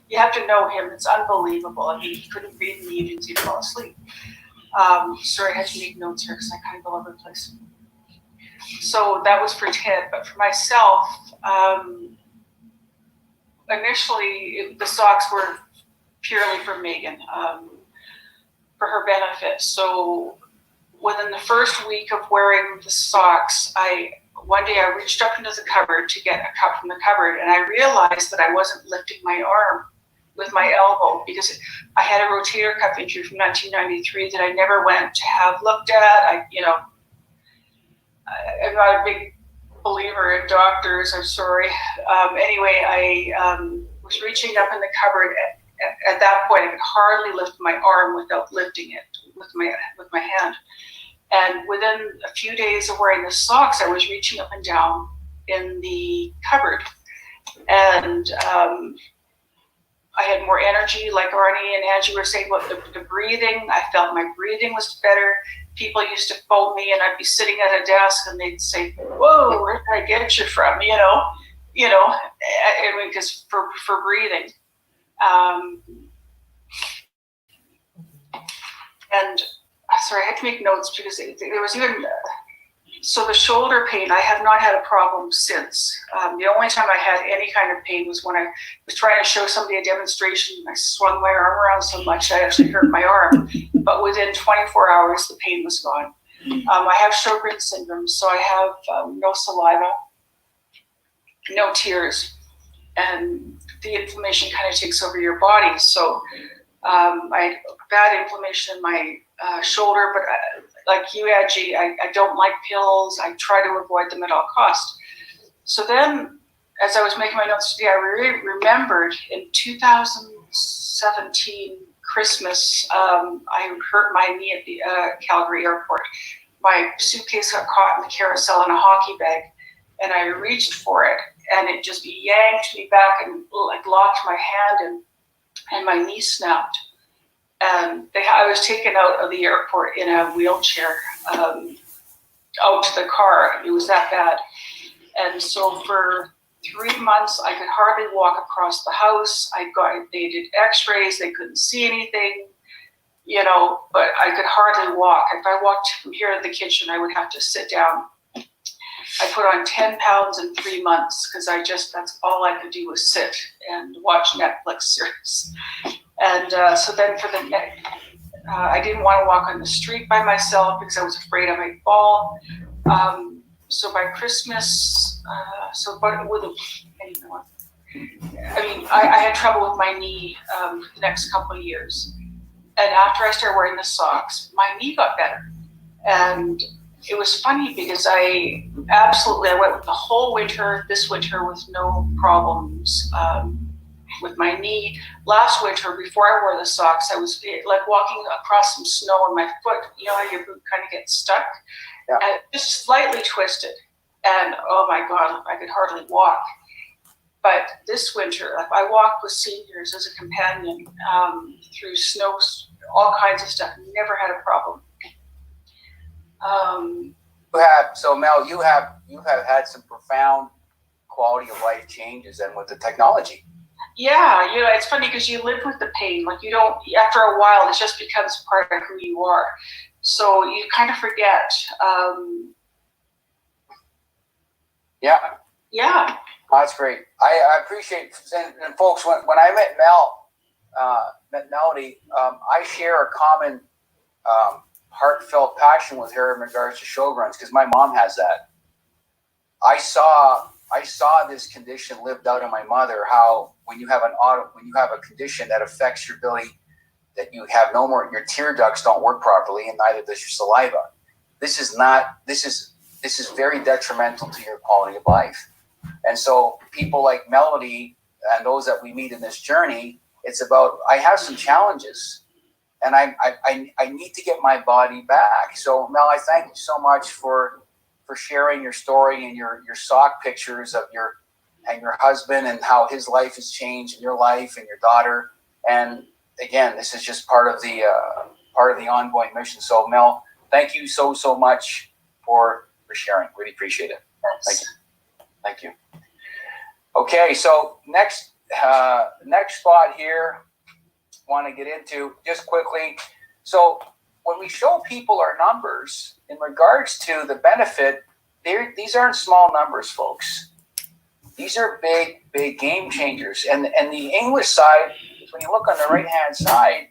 you have to know him. It's unbelievable. He couldn't read in the evenings. He'd fall asleep. Sorry, I had to make notes here because I kind of go all over the place. So that was for Ted. But for myself, initially, the socks were purely for Megan, for her benefit. So within the first week of wearing the socks, one day I reached up into the cupboard to get a cup from the cupboard, and I realized that I wasn't lifting my arm with my elbow because I had a rotator cuff injury from 1993 that I never went to have looked at. I'm not a big believer in doctors. I'm sorry. Anyway, I was reaching up in the cupboard. At that point, I could hardly lift my arm without lifting it with my hand. And within a few days of wearing the socks, I was reaching up and down in the cupboard. And I had more energy, like Arnie and Angie were saying about the breathing. I felt my breathing was better. People used to phone me, and I'd be sitting at a desk, and they'd say, "Whoa, where did I get you from?" Because for breathing. And sorry, I had to make notes because there was even, so the shoulder pain, I have not had a problem since. The only time I had any kind of pain was when I was trying to show somebody a demonstration. I swung my arm around so much I actually hurt my arm. But within 24 hours, the pain was gone. I have Sjogren's syndrome, so I have no saliva, no tears, and the inflammation kind of takes over your body. So I had bad inflammation in my shoulder, but like you, Angie, I don't like pills. I try to avoid them at all costs. So then, as I was making my notes today, I really remembered in 2017 Christmas, I hurt my knee at the Calgary airport. My suitcase got caught in the carousel in a hockey bag, and I reached for it, and it just yanked me back and like locked my hand, and my knee snapped. And I was taken out of the airport in a wheelchair out to the car. It was that bad. And so for 3 months, I could hardly walk across the house. They did x-rays, they couldn't see anything, you know, but I could hardly walk. If I walked from here to the kitchen, I would have to sit down. I put on 10 pounds in 3 months because that's all I could do was sit and watch Netflix series. And so then for the next, I didn't want to walk on the street by myself because I was afraid I might fall. So by Christmas, I had trouble with my knee the next couple of years. And after I started wearing the socks, my knee got better. And it was funny because I went with the whole winter, this winter, with no problems with my knee. Last winter, before I wore the socks, I was like walking across some snow and my foot, you know how your boot kind of gets stuck? Yeah. And just slightly twisted. And oh my God, I could hardly walk. But this winter, I walked with seniors as a companion through snow, all kinds of stuff. Never had a problem. Mel, you have had some profound quality of life changes, and with the technology. Yeah, you know, it's funny because you live with the pain. Like you don't. After a while, it just becomes part of who you are. So you kind of forget. Yeah. That's great. I appreciate, and folks, when I met Melody, I share a common heartfelt passion with her in regards to Sjogren's because my mom has that. I saw this condition lived out in my mother. How when you have a condition that affects your ability, that you have no more, your tear ducts don't work properly, and neither does your saliva. This is very detrimental to your quality of life. And so people like Melody and those that we meet in this journey, it's about, I have some challenges and I need to get my body back. So Mel, I thank you so much for sharing your story and your sock pictures of your husband and how his life has changed in your life and your daughter. And again, this is just part of the ongoing mission. So Mel, thank you so much for sharing. Really appreciate it. Thank you. Okay, so next spot here, want to get into just quickly. So when we show people our numbers in regards to the benefit, these aren't small numbers, folks. These are big game changers. And the English side, when you look on the right-hand side,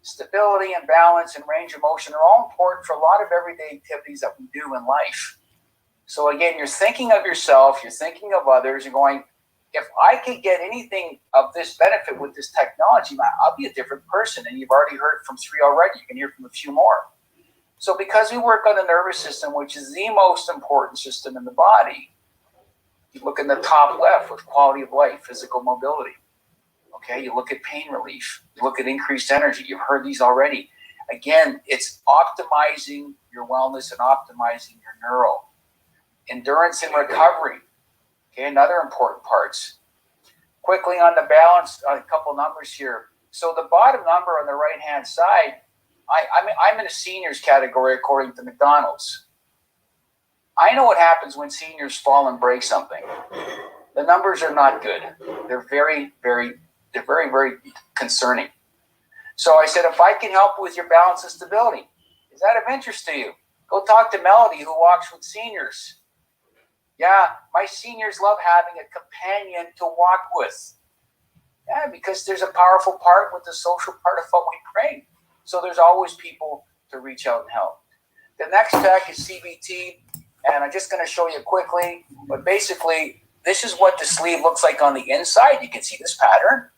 stability and balance and range of motion are all important for a lot of everyday activities that we do in life. So again, you're thinking of yourself, you're thinking of others, you're going, if I could get anything of this benefit with this technology, I'll be a different person. And you've already heard from 3 already. You can hear from a few more. So because we work on the nervous system, which is the most important system in the body, you look in the top left with quality of life, physical mobility. Okay, you look at pain relief. You look at increased energy. You've heard these already. Again, it's optimizing your wellness and optimizing your neuro. Endurance and recovery. Okay, another important parts. Quickly on the balance, a couple numbers here. So the bottom number on the right-hand side, I'm in a seniors category according to McDonald's. I know what happens when seniors fall and break something. The numbers are not good. They're very concerning. So I said, if I can help with your balance and stability, is that of interest to you? Go talk to Melody, who walks with seniors. Yeah, my seniors love having a companion to walk with. Yeah, because there's a powerful part with the social part of what we bring. So there's always people to reach out and help. The next tech is CBT, and I'm just going to show you quickly. But basically, this is what the sleeve looks like on the inside. You can see this pattern.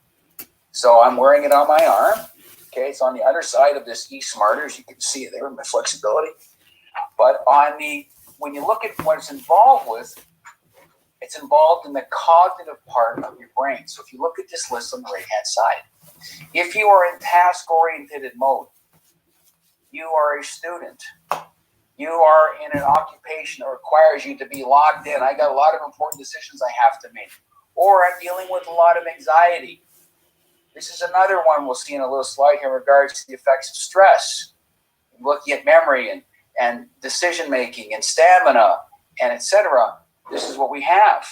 So I'm wearing it on my arm. Okay, it's on the other side of this 𝗪𝗪𝘅𝗟𝗶𝗆, as you can see it there, my flexibility. But when you look at what it's involved with, it's involved in the cognitive part of your brain. So if you look at this list on the right-hand side, if you are in task-oriented mode, you are a student, You are in an occupation that requires you to be locked in. I got a lot of important decisions I have to make. Or I'm dealing with a lot of anxiety. This is another one we'll see in a little slide here in regards to the effects of stress. Looking at memory and decision making and stamina and etc. This is what we have.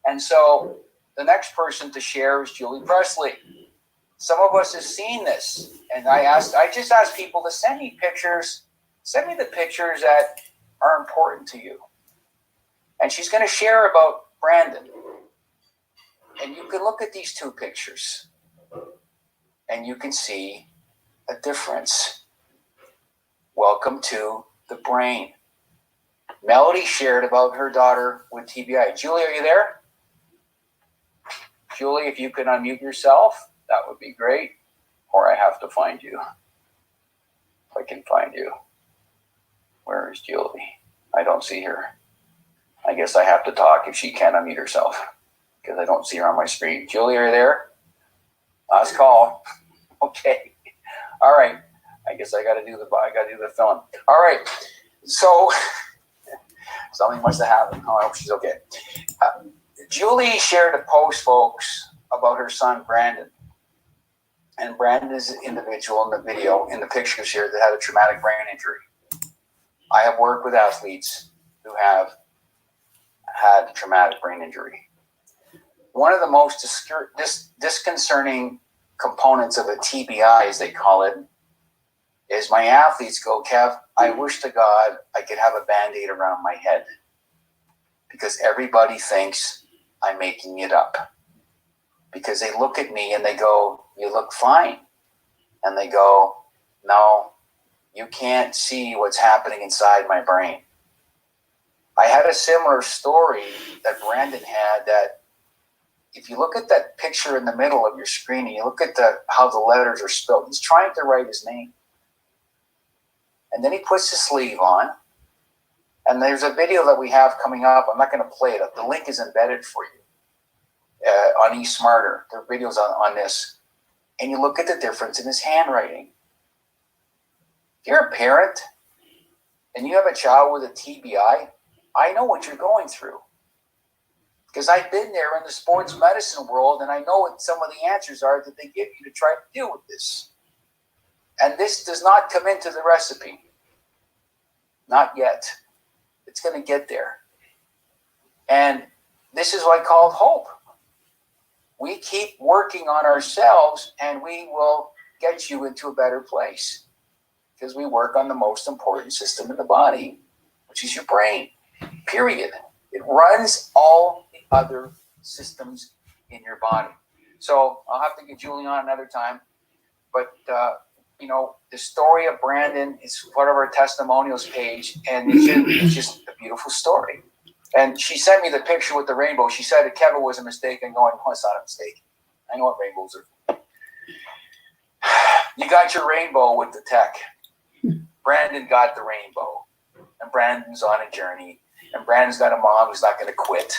And so the next person to share is Julie Presley. Some of us have seen this, and I just asked people to send me pictures. Send me the pictures that are important to you. And she's going to share about Brandon. And you can look at these two pictures, and you can see a difference. Welcome to the brain. Melody shared about her daughter with TBI. Julie, are you there? Julie, if you could unmute yourself, that would be great. Or I have to find you. If I can find you. Where is Julie? I don't see her. I guess I have to talk if she can't unmute herself because I don't see her on my screen. Julie, are you there? Last call. Okay. All right. I guess I got to do the film. All right. So something must have happened. Oh, I hope she's okay. Julie shared a post, folks, about her son Brandon. And Brandon is an individual in the video, in the pictures here, that had a traumatic brain injury. I have worked with athletes who have had traumatic brain injury. One of the most disconcerting components of a TBI, as they call it, is my athletes go, Kev, I wish to God I could have a Band-Aid around my head because everybody thinks I'm making it up. Because they look at me and they go, you look fine. And they go, no, you can't see what's happening inside my brain. I had a similar story that Brandon had, that if you look at that picture in the middle of your screen and you look at how the letters are spelled, he's trying to write his name. And then he puts his sleeve on. And there's a video that we have coming up. I'm not going to play it. The link is embedded for you on 𝗪𝗪𝘅𝗟𝗶𝗳𝗍. There are videos on this. And you look at the difference in his handwriting. If you're a parent and you have a child with a TBI, I know what you're going through. Because I've been there in the sports medicine world, and I know what some of the answers are that they give you to try to deal with this. And this does not come into the recipe. Not yet. It's going to get there. And this is what I call hope. We keep working on ourselves, and we will get you into a better place. Because we work on the most important system in the body, which is your brain. Period. It runs all the other systems in your body. So I'll have to get Julie on another time. But, the story of Brandon is part of our testimonials page, and it's just a beautiful story. And she sent me the picture with the rainbow. She said that Kevin was a mistake. I'm going, no, it's not a mistake. I know what rainbows are. You got your rainbow with the tech. Brandon got the rainbow. And Brandon's on a journey. And Brandon's got a mom who's not going to quit.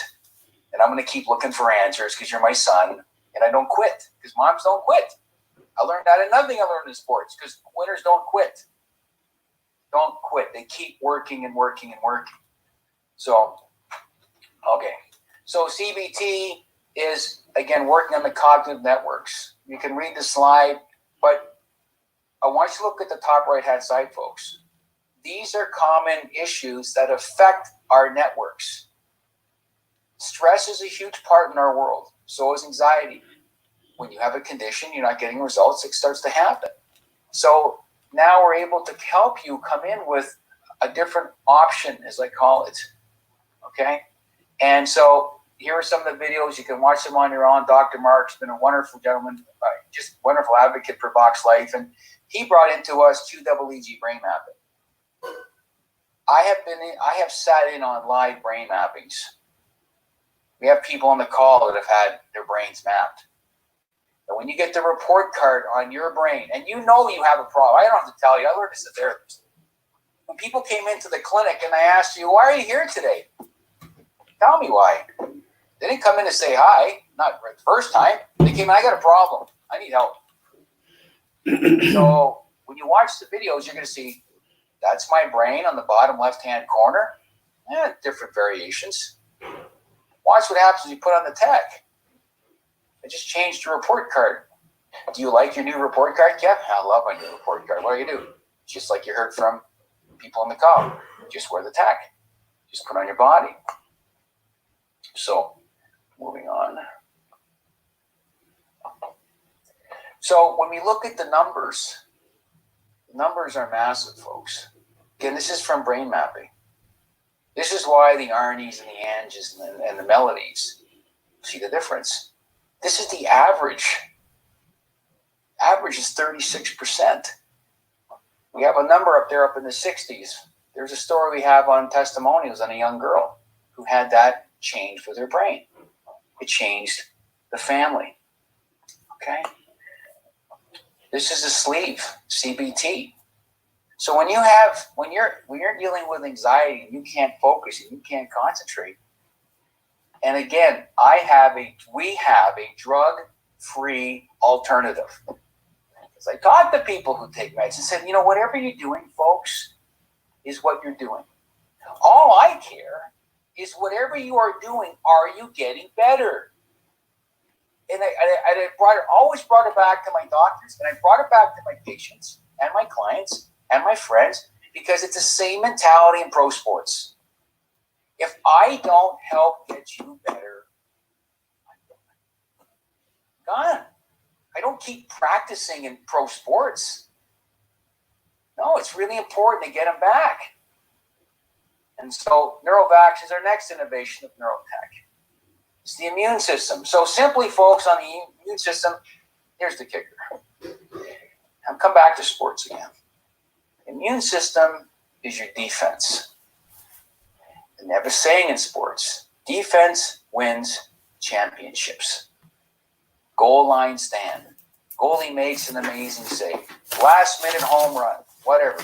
And I'm going to keep looking for answers because you're my son. And I don't quit because moms don't quit. I learned that in nothing I learned in sports because winners don't quit. Don't quit. They keep working and working and working. So, okay. So CBT is, again, working on the cognitive networks. You can read the slide, but I want you to look at the top right-hand side, folks. These are common issues that affect our networks. Stress is a huge part in our world. So is anxiety. When you have a condition, you're not getting results, it starts to happen. So now we're able to help you come in with a different option, as I call it. Okay? And so here are some of the videos. You can watch them on your own. Dr. Mark's been a wonderful gentleman, just wonderful advocate for VoxxLife. And he brought into us 𝗪𝗪𝗂 brain mapping. I have sat in on live brain mappings. We have people on the call that have had their brains mapped. And when you get the report card on your brain, and you know you have a problem, I don't have to tell you, I learned as a therapist. When people came into the clinic and I asked you, why are you here today? Tell me why. They didn't come in to say hi, not the first time. They came in, I got a problem. I need help. So when you watch the videos, you're going to see That's my brain on the bottom left-hand corner. Different variations. Watch what happens when you put on the tech. I just changed your report card. Do you like your new report card, Kev? I love my new report card. What do you do? Just like you heard from people on the call. Just wear the tech. Just put on your body. So, moving on. So, when we look at the numbers are massive, folks. Again, this is from brain mapping. This is why the 𝗪𝗯s and the 𝗪𝗁s and the melodies, see the difference? This is the average. Average is 36%. We have a number up there up in the 60s. There's a story we have on testimonials on a young girl who had that change with her brain. It changed the family. Okay? This is a sleeve, CBT. So when you're dealing with anxiety and you can't focus and you can't concentrate, and again, we have a drug-free alternative. Because I talk to people who take meds and said, whatever you're doing, folks, is what you're doing. All I care is whatever you are doing, are you getting better? And I always brought it back to my doctors, and I brought it back to my patients and my clients and my friends, because it's the same mentality in pro sports. If I don't help get you better, I'm gone. I don't keep practicing in pro sports. No, it's really important to get them back. And so NeuroVax is our next innovation of neurotech. It's the immune system. So simply, folks, on the immune system, here's the kicker. I'll come back to sports again. Immune system is your defense. And they have a saying in sports, defense wins championships. Goal line stand. Goalie makes an amazing save. Last minute home run. Whatever.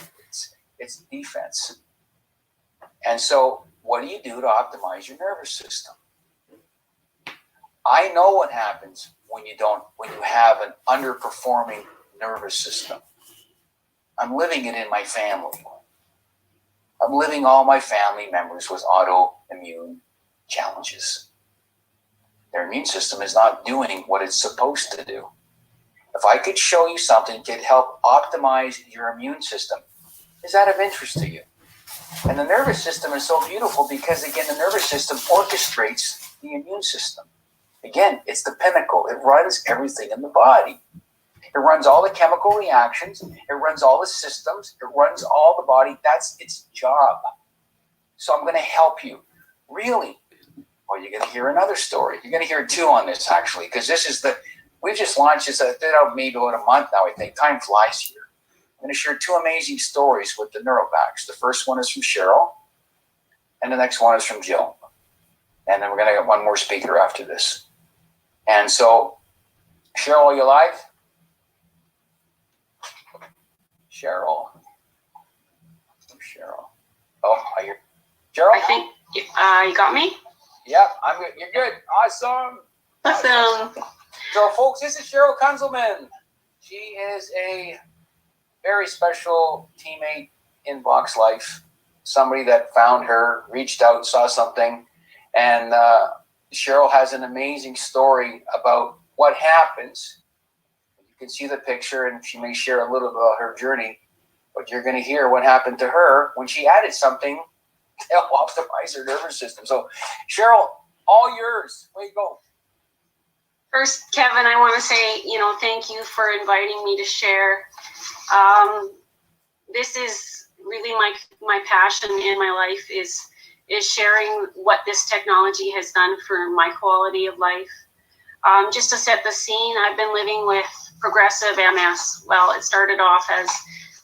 It's defense. And so what do you do to optimize your nervous system? I know what happens when you have an underperforming nervous system. I'm living it in my family. I'm living all my family members with autoimmune challenges. Their immune system is not doing what it's supposed to do. If I could show you something that could help optimize your immune system, is that of interest to you? And the nervous system is so beautiful because, again, the nervous system orchestrates the immune system. Again, it's the pinnacle. It runs everything in the body. It runs all the chemical reactions. It runs all the systems. It runs all the body. That's its job. So I'm going to help you. Really? Well, you're going to hear another story. You're going to hear two on this, actually, because we've just launched this maybe about a month now, I think. Time flies here. I'm going to share two amazing stories with the NeuroVax. The first one is from Cheryl, and the next one is from Jill. And then we're going to get one more speaker after this. And so, Cheryl, are you live? Cheryl. Oh, are you? Cheryl? I think you got me? Yep, I'm good. You're good. Awesome. So, folks, this is Cheryl Kunzelman. She is a very special teammate in VoxxLife. Somebody that found her, reached out, saw something, and Cheryl has an amazing story about what happens. You can see the picture, and she may share a little about her journey, but you're going to hear what happened to her when she added something to help optimize her nervous system. So, Cheryl, all yours. Way you go. First, Kevin, I want to say, thank you for inviting me to share. This is really my passion in my life is sharing what this technology has done for my quality of life. Just to set the scene, I've been living with progressive MS. Well, it started off as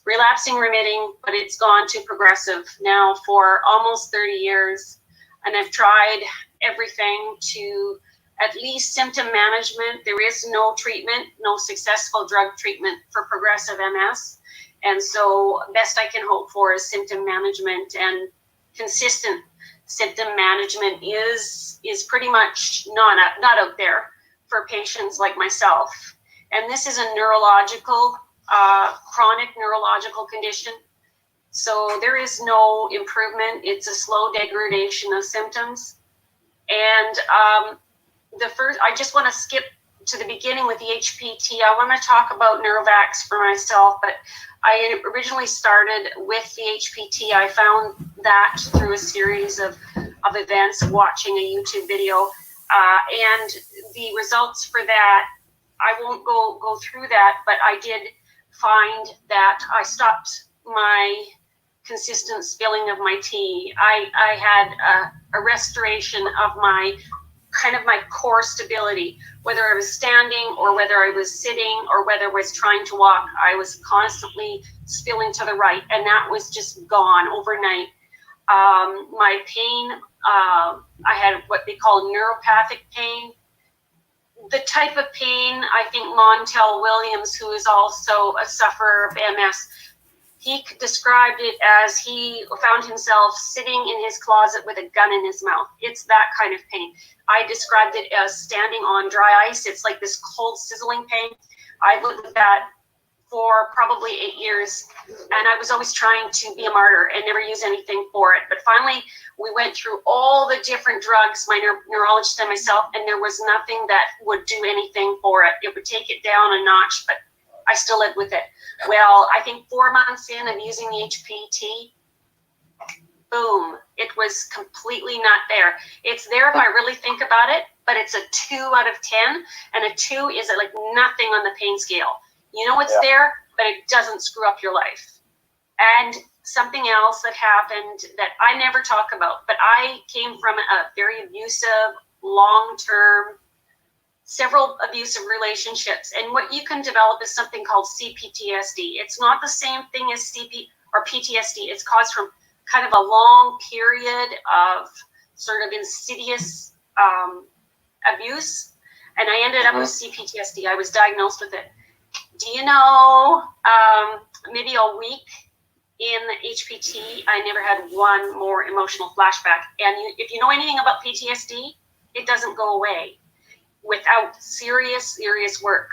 relapsing remitting, but it's gone to progressive now for almost 30 years. And I've tried everything to at least symptom management. There is no treatment, no successful drug treatment for progressive MS. And so best I can hope for is symptom management, and consistent symptom management is pretty much not out there for patients like myself. And this is a neurological, chronic neurological condition. So there is no improvement. It's a slow degradation of symptoms. And I just want to skip to the beginning with the HPT. I want to talk about Neurovax for myself, but I originally started with the HPT. I found that through a series of events, watching a YouTube video, and the results for that, I won't go through that, but I did find that I stopped my consistent spilling of my tea. I had a restoration of my core stability, whether I was standing or whether I was sitting or whether I was trying to walk. I was constantly spilling to the right, and that was just gone overnight. My pain, I had what they call neuropathic pain. The type of pain, I think Montel Williams, who is also a sufferer of MS, he described it as he found himself sitting in his closet with a gun in his mouth. It's that kind of pain. I described it as standing on dry ice. It's like this cold, sizzling pain. I lived with that for probably 8 years, and I was always trying to be a martyr and never use anything for it. But finally, we went through all the different drugs, my neurologist and myself, and there was nothing that would do anything for it. It would take it down a notch, but I still lived with it. Well, I think 4 months in of using the HPT, boom, it was completely not there. It's there if I really think about it, but it's a 2 out of 10, and a 2 is like nothing on the pain scale. You know it's there, but it doesn't screw up your life. And something else that happened that I never talk about, but I came from a very abusive, long-term, several abusive relationships. And what you can develop is something called CPTSD. It's not the same thing as CP or PTSD. It's caused from kind of a long period of sort of insidious abuse. And I ended up with CPTSD. I was diagnosed with it. Do you know, maybe a week in HPT, I never had one more emotional flashback. And if you know anything about PTSD, it doesn't go away without serious work.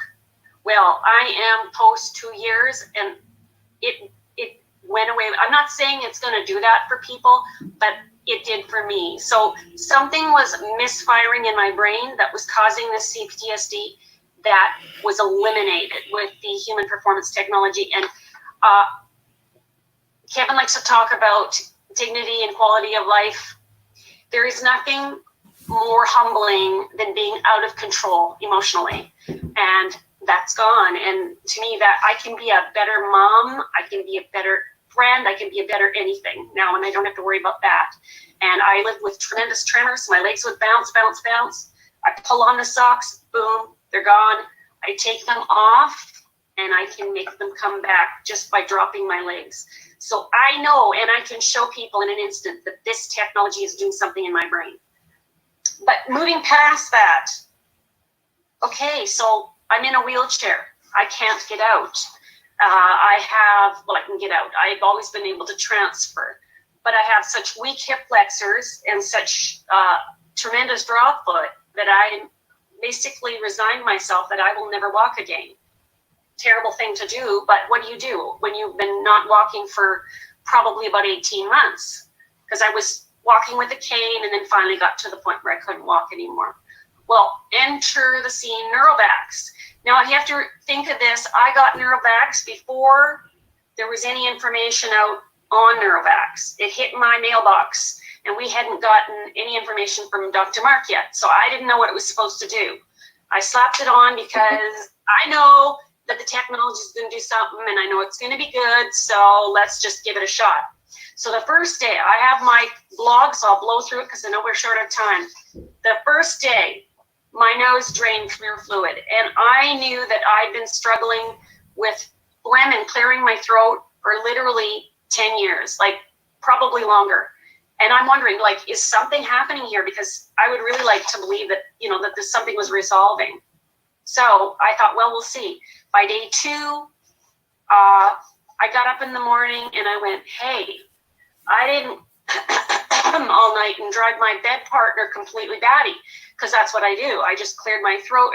Well, I am post 2 years, and it went away. I'm not saying it's going to do that for people, but it did for me. So something was misfiring in my brain that was causing this CPTSD that was eliminated with the human performance technology. And Kevin likes to talk about dignity and quality of life. There is nothing more humbling than being out of control emotionally, and that's gone. And to me, that I can be a better mom, I can be a better friend, I can be a better anything now, and I don't have to worry about that. And I lived with tremendous tremors. My legs would bounce. I pull on the socks, boom, they're gone. I take them off, and I can make them come back just by dropping my legs. So I know, and I can show people in an instant that this technology is doing something in my brain. But moving past that, okay, so I'm in a wheelchair. I can't get out. I can get out. I've always been able to transfer, but I have such weak hip flexors and such tremendous draw foot that I basically resigned myself that I will never walk again. Terrible thing to do, but what do you do when you've been not walking for probably about 18 months? Because I was walking with a cane and then finally got to the point where I couldn't walk anymore. Well, enter the scene Neurovax. Now you have to think of this. I got Neurovax before there was any information out on Neurovax. It hit my mailbox, and we hadn't gotten any information from Dr. Mark yet, so I didn't know what it was supposed to do. I slapped it on because I know that the technology is going to do something, and I know it's going to be good, so let's just give it a shot. So the first day, I have my blog, so I'll blow through it because I know we're short of time. The first day, my nose drained clear fluid, and I knew that I'd been struggling with phlegm and clearing my throat for literally 10 years, like probably longer. And I'm wondering, like, is something happening here? Because I would really like to believe that, that this something was resolving. So I thought, well, we'll see. By day 2, I got up in the morning and I went, hey, I didn't all night and drive my bed partner completely batty, because that's what I do. I just cleared my throat.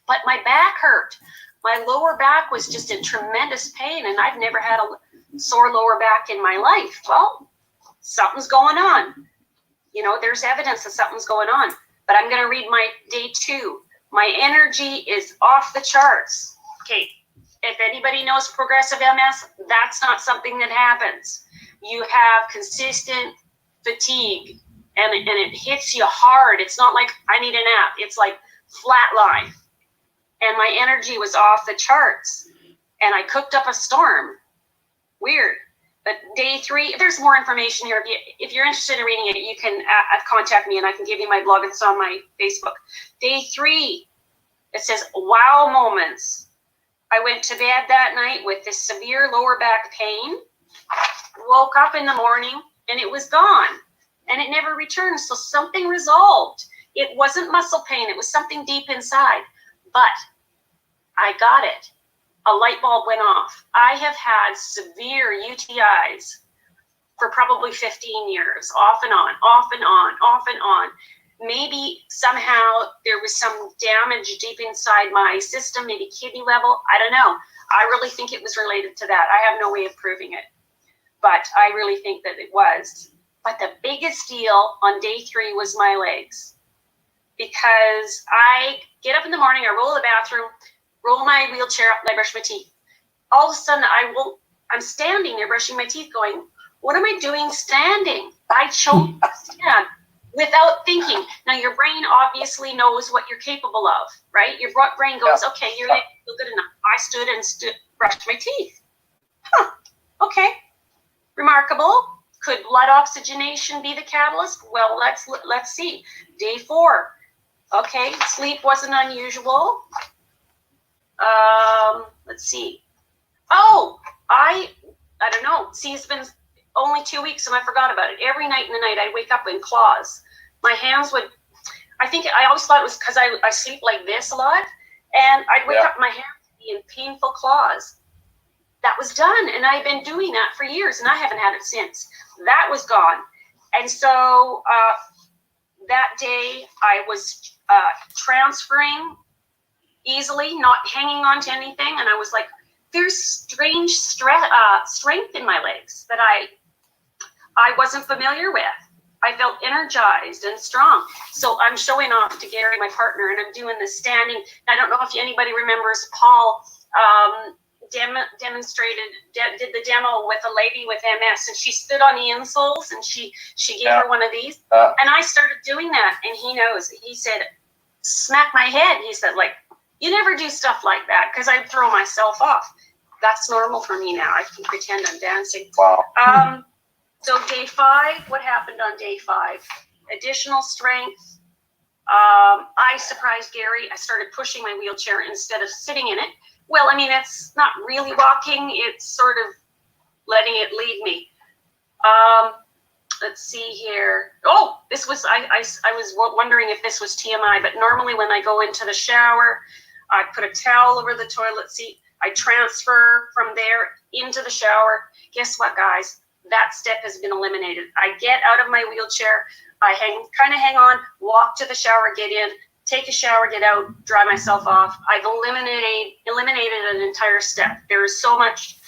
But my back hurt. My lower back was just in tremendous pain, and I've never had a sore lower back in my life. Well, something's going on. You know, there's evidence that something's going on. But I'm going to read my day 2. My energy is off the charts. Okay, if anybody knows progressive MS, that's not something that happens. You have consistent fatigue, and it hits you hard. It's not like I need a nap. It's like flatline. And my energy was off the charts, and I cooked up a storm. Weird. But day 3, there's more information here. If you're interested in reading it, you can contact me, and I can give you my blog. It's on my Facebook. Day 3, it says, wow moments. I went to bed that night with this severe lower back pain, woke up in the morning, and it was gone, and it never returned. So something resolved. It wasn't muscle pain. It was something deep inside, but I got it. A light bulb went off. I have had severe UTIs for probably 15 years, off and on, off and on, off and on. Maybe somehow there was some damage deep inside my system, maybe kidney level. I don't know. I really think it was related to that. I have no way of proving it, but I really think that it was. But the biggest deal on day 3 was my legs, because I get up in the morning, I roll to the bathroom, roll my wheelchair up, and I brush my teeth. All of a sudden, I'm standing there brushing my teeth going, what am I doing standing? I chose to stand without thinking. Now, your brain obviously knows what you're capable of, right? Your brain goes, okay, you're good enough. I stood and brushed my teeth. Huh, okay. Remarkable. Could blood oxygenation be the catalyst? Well, let's see. Day 4. Okay, sleep wasn't unusual. Let's see. Oh, I don't know. See, it's been only 2 weeks and I forgot about it. Every night in the night, I'd wake up in claws. My hands would, I always thought it was because I sleep like this a lot, and I'd wake up, my hands would be in painful claws. That was done, and I've been doing that for years, and I haven't had it since. That was gone. And so that day I was transferring easily, not hanging on to anything, and I was like, there's strange strength in my legs that I wasn't familiar with. I felt energized and strong. So I'm showing off to Gary, my partner, and I'm doing the standing. I don't know if anybody remembers Paul did the demo with a lady with MS, and she stood on the insoles, and she gave her one of these. And I started doing that, and he knows. He said, smack my head. He said, like, you never do stuff like that, because I'd throw myself off. That's normal for me now. I can pretend I'm dancing. Wow. So day 5, what happened on day 5? Additional strength. I surprised Gary. I started pushing my wheelchair instead of sitting in it. Well, I mean, it's not really walking. It's sort of letting it lead me. Let's see here. Oh, this was, I was wondering if this was TMI, but normally when I go into the shower, I put a towel over the toilet seat. I transfer from there into the shower. Guess what, guys? That step has been eliminated. I get out of my wheelchair. I kind of hang on, walk to the shower, get in, take a shower, get out, dry myself off. I've eliminated an entire step. There is so much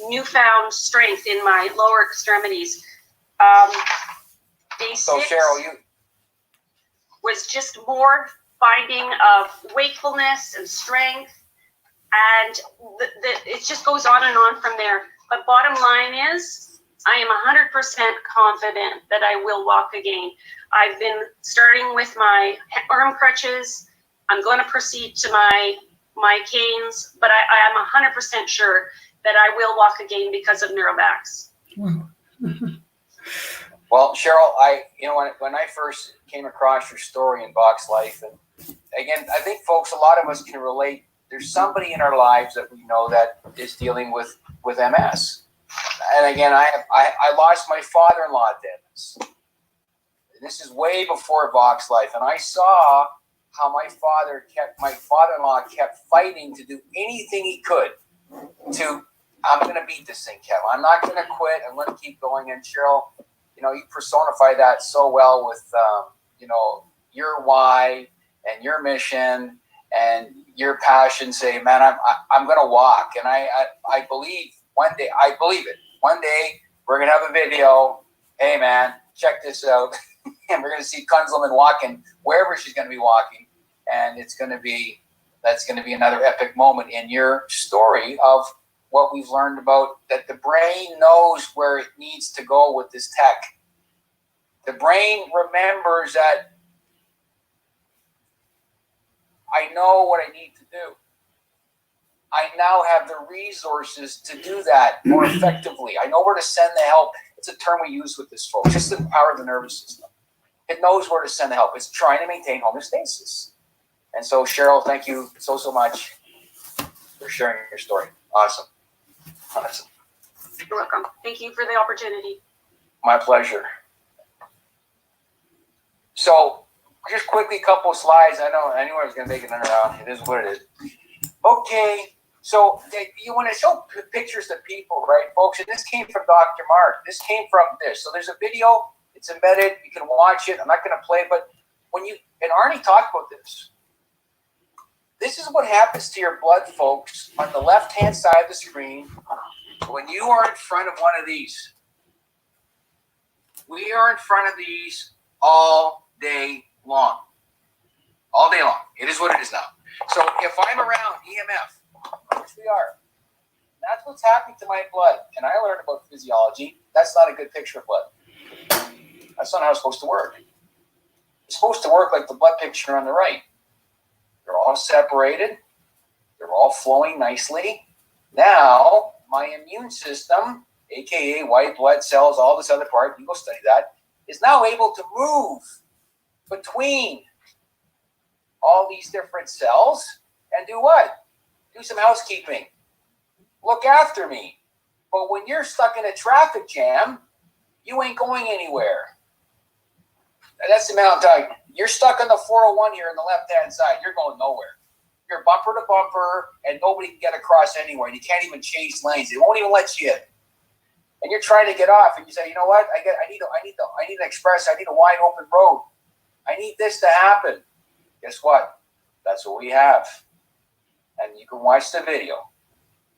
newfound strength in my lower extremities. Day 6 Cheryl, was just more finding of wakefulness and strength, and it just goes on and on from there. But bottom line is, I am 100% confident that I will walk again. I've been starting with my arm crutches. I'm going to proceed to my canes, but I am 100% sure that I will walk again because of Neurovax. Wow. Well, Cheryl, when I first came across your story in VoxxLife, and again, I think folks, a lot of us can relate. There's somebody in our lives that we know that is dealing with MS. And again, I lost my father-in-law to MS. And this is way before VoxxLife, and I saw how my father-in-law kept fighting to do anything he could to, I'm going to beat this thing, Kevin. I'm not going to quit. I'm going to keep going. And Cheryl, you personify that so well with, your why and your mission. and your passion say, man, I'm going to walk. And I believe one day, I believe it. One day we're going to have a video. Hey man, check this out. And we're going to see Ksøndslemmen walking wherever she's going to be walking. And that's going to be another epic moment in your story of what we've learned about that the brain knows where it needs to go with this tech. The brain remembers that I know what I need to do. I now have the resources to do that more effectively. I know where to send the help. It's a term we use with this, folks. Just the power of the nervous system. It knows where to send the help. It's trying to maintain homeostasis. And so, Cheryl, thank you so much for sharing your story. Awesome. You're welcome. Thank you for the opportunity. My pleasure. So, just quickly, a couple of slides. I knew I was going to make it around. It is what it is. Okay. So, you want to show pictures to people, right, folks? And this came from Dr. Mark. This came from this. So, there's a video. It's embedded. You can watch it. I'm not going to play, but and Arnie talked about this. This is what happens to your blood, folks, on the left-hand side of the screen when you are in front of one of these. We are in front of these all day long. All day long. It is what it is now. So if I'm around EMF, which we are, that's what's happening to my blood. And I learned about physiology. That's not a good picture of blood. That's not how it's supposed to work. It's supposed to work like the blood picture on the right. They're all separated. They're all flowing nicely. Now, my immune system, aka white blood cells, all this other part, you go study that, is now able to move between all these different cells and do what? Do some housekeeping. Look after me. But when you're stuck in a traffic jam, you ain't going anywhere. That's the amount of time. You're stuck on the 401 here on the left-hand side. You're going nowhere. You're bumper to bumper, and nobody can get across anywhere. And you can't even change lanes. They won't even let you in. And you're trying to get off, and you say, you know what? I need an express. I need a wide open road. I need this to happen. Guess what? That's what we have. And you can watch the video,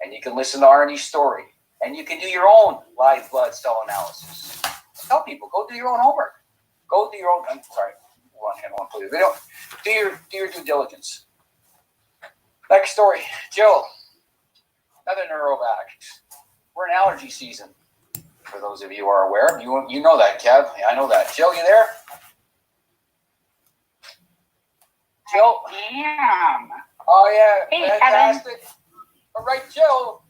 and you can listen to Arnie's story, and you can do your own live blood cell analysis. Tell people, go do your own homework. Go do your own. I'm sorry. One hand, one play the video. Do your due diligence. Next story, Jill. Another neurovax. We're in allergy season. For those of you who are aware, you know that, Kev. Yeah, I know that. Jill, you there? Jill. Am. Oh yeah, Hey, fantastic. Kevin. All right, Jill.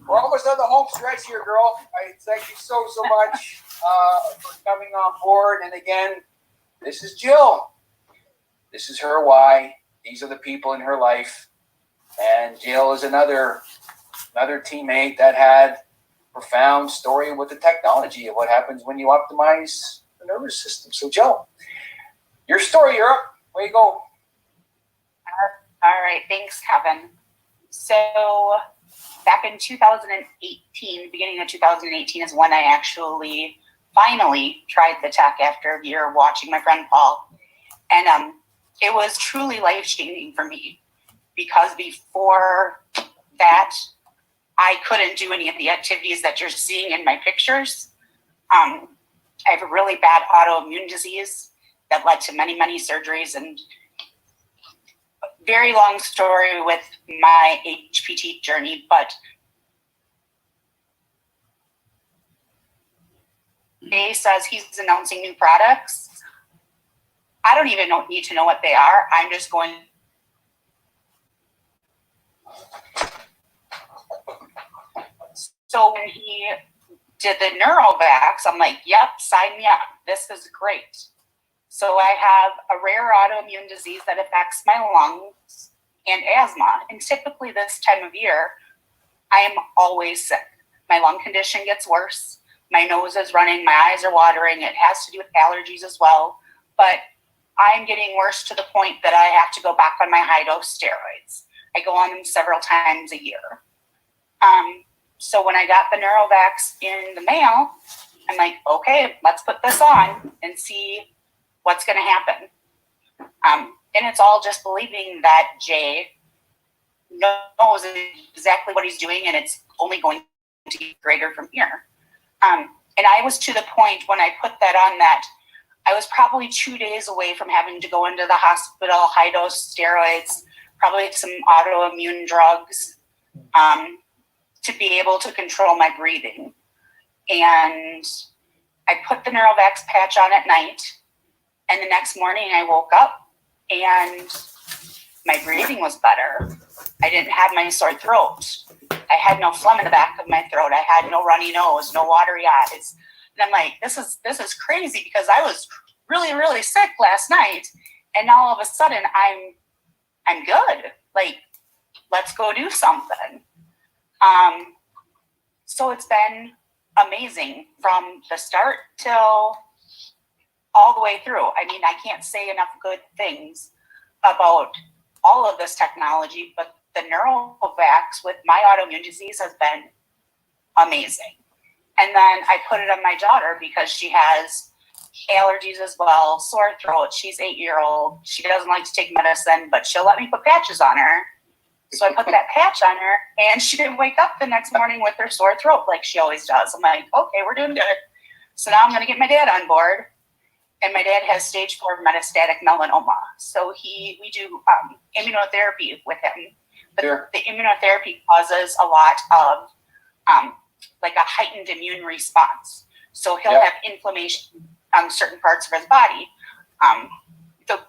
We're almost on the home stretch here, girl. I thank you so much for coming on board. And again, this is Jill. This is her why. These are the people in her life. And Jill is another teammate that had a profound story with the technology of what happens when you optimize the nervous system. So, Jill, your story, you're up. Way you go. All right. Thanks, Kevin. So back in 2018, beginning of 2018 is when I actually finally tried the tech after a year of watching my friend Paul. And it was truly life-changing for me because before that, I couldn't do any of the activities that you're seeing in my pictures. I have a really bad autoimmune disease that led to many, many surgeries, and very long story with my HPT journey, but Jay says he's announcing new products. I don't even need to know what they are. I'm just going. So when he did the Neurovax, I'm like, yep, sign me up. This is great. So I have a rare autoimmune disease that affects my lungs and asthma. And typically this time of year, I am always sick. My lung condition gets worse. My nose is running. My eyes are watering. It has to do with allergies as well. But I'm getting worse to the point that I have to go back on my high-dose steroids. I go on them several times a year. So when I got the Neurovax in the mail, I'm like, okay, let's put this on and see what's going to happen. And it's all just believing that Jay knows exactly what he's doing, and it's only going to get greater from here. And I was to the point when I put that on that I was probably 2 days away from having to go into the hospital, high dose steroids, probably some autoimmune drugs, to be able to control my breathing. And I put the Neurovax patch on at night, and the next morning I woke up and my breathing was better. I didn't have my sore throat. I had no phlegm in the back of my throat. I had no runny nose, no watery eyes. And I'm like, this is crazy, because I was really, really sick last night, and now all of a sudden I'm good. Like, let's go do something. So it's been amazing from the start till all the way through. I mean, I can't say enough good things about all of this technology, but the Neurovax with my autoimmune disease has been amazing. And then I put it on my daughter because she has allergies as well, sore throat. She's 8-year-old. She doesn't like to take medicine, but she'll let me put patches on her. So I put that patch on her, and she didn't wake up the next morning with her sore throat like she always does. I'm like, okay, we're doing good. So now I'm going to get my dad on board. And my dad has stage 4 metastatic melanoma. So we do immunotherapy with him. But Sure. the immunotherapy causes a lot of like a heightened immune response. So he'll have inflammation on certain parts of his body. The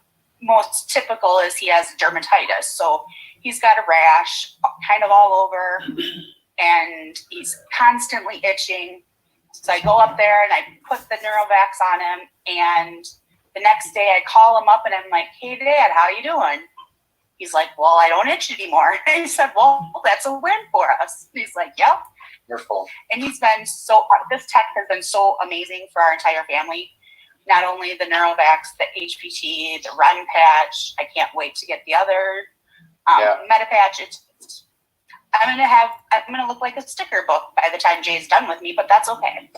most typical is he has dermatitis. So he's got a rash kind of all over, and he's constantly itching. So I go up there and I put the Neurovax on him, and the next day I call him up and I'm like, hey, Dad, how you doing? He's like, well, I don't itch anymore. And I said, well, that's a win for us. And he's like, yep. Wonderful. And he's been this tech has been so amazing for our entire family. Not only the Neurovax, the HPT, the Run patch. I can't wait to get the other Meta patch. I'm gonna look like a sticker book by the time Jay's done with me, but that's okay.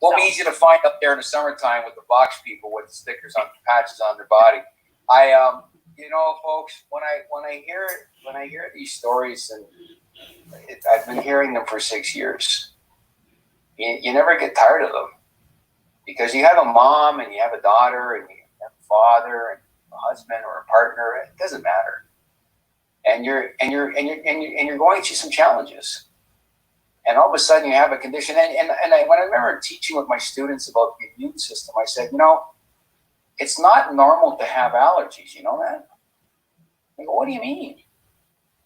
Won't be easy to find up there in the summertime with the Vox people with the stickers on patches on their body. Folks, when I hear these stories, and I've been hearing them for 6 years, you never get tired of them, because you have a mom and you have a daughter and you have a father and a husband or a partner. It doesn't matter. And you're going through some challenges, and all of a sudden you have a condition. And when I remember teaching with my students about the immune system, I said, it's not normal to have allergies. You know that? I go, what do you mean?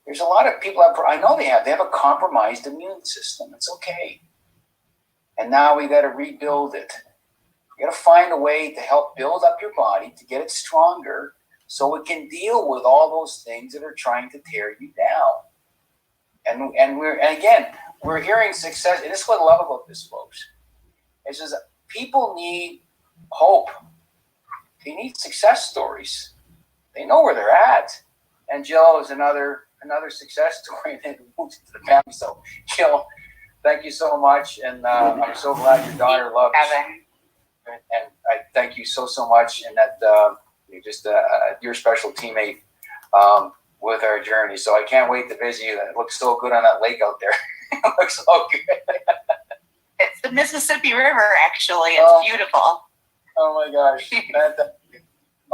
There's a lot of people I know they have a compromised immune system. It's okay. And now we got to rebuild it. We got to find a way to help build up your body to get it stronger, so it can deal with all those things that are trying to tear you down. And we're hearing success. And this is what I love about this, folks. It's just people need hope. They need success stories. They know where they're at. And Jill is another success story that moves into the family. So, Jill, thank you so much. And I'm so glad your daughter loves Kevin. And I thank you so much. And that you're just your special teammate with our journey. So I can't wait to visit you. It looks so good on that lake out there. It looks so good. It's the Mississippi River, actually. It's beautiful. Oh my gosh.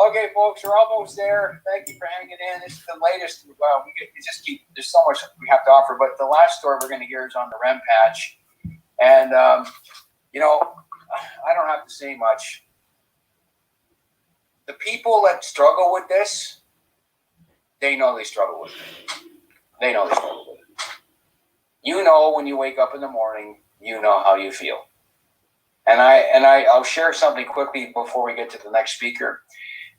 Okay, folks, we're almost there. Thank you for hanging in. This is the latest. There's so much we have to offer. But the last story we're going to hear is on the REM patch. And, I don't have to say much. The people that struggle with this, they know they struggle with it. They know they struggle with it. You know, when you wake up in the morning, you know how you feel. And I'll share something quickly before we get to the next speaker.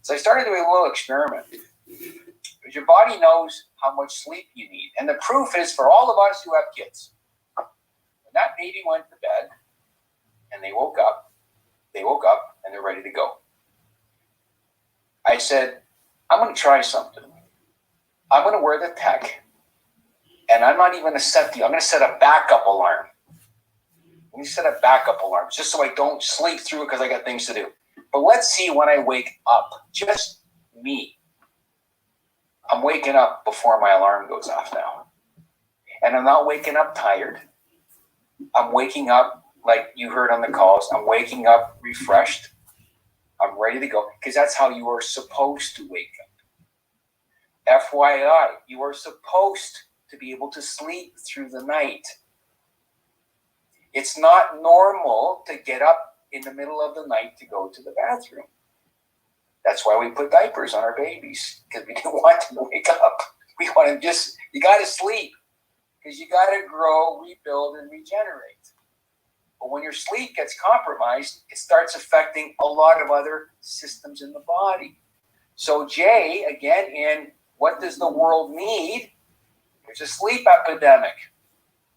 So I started doing a little experiment. Because your body knows how much sleep you need. And the proof is for all of us who have kids. When that baby went to bed and they woke up and they're ready to go. I said, I'm going to try something. I'm going to wear the tech. And I'm not even going to I'm going to set a backup alarm. Let me set a backup alarm just so I don't sleep through it because I got things to do. But let's see when I wake up. Just me. I'm waking up before my alarm goes off now. And I'm not waking up tired. I'm waking up, like you heard on the calls, I'm waking up refreshed. I'm ready to go, because that's how you are supposed to wake up. FYI, you are supposed to be able to sleep through the night. It's not normal to get up in the middle of the night to go to the bathroom. That's why we put diapers on our babies, because we didn't want them to wake up. We want them you got to sleep, because you got to grow, rebuild, and regenerate. But when your sleep gets compromised, it starts affecting a lot of other systems in the body. So Jay, again, in What Does the World Need? There's a sleep epidemic.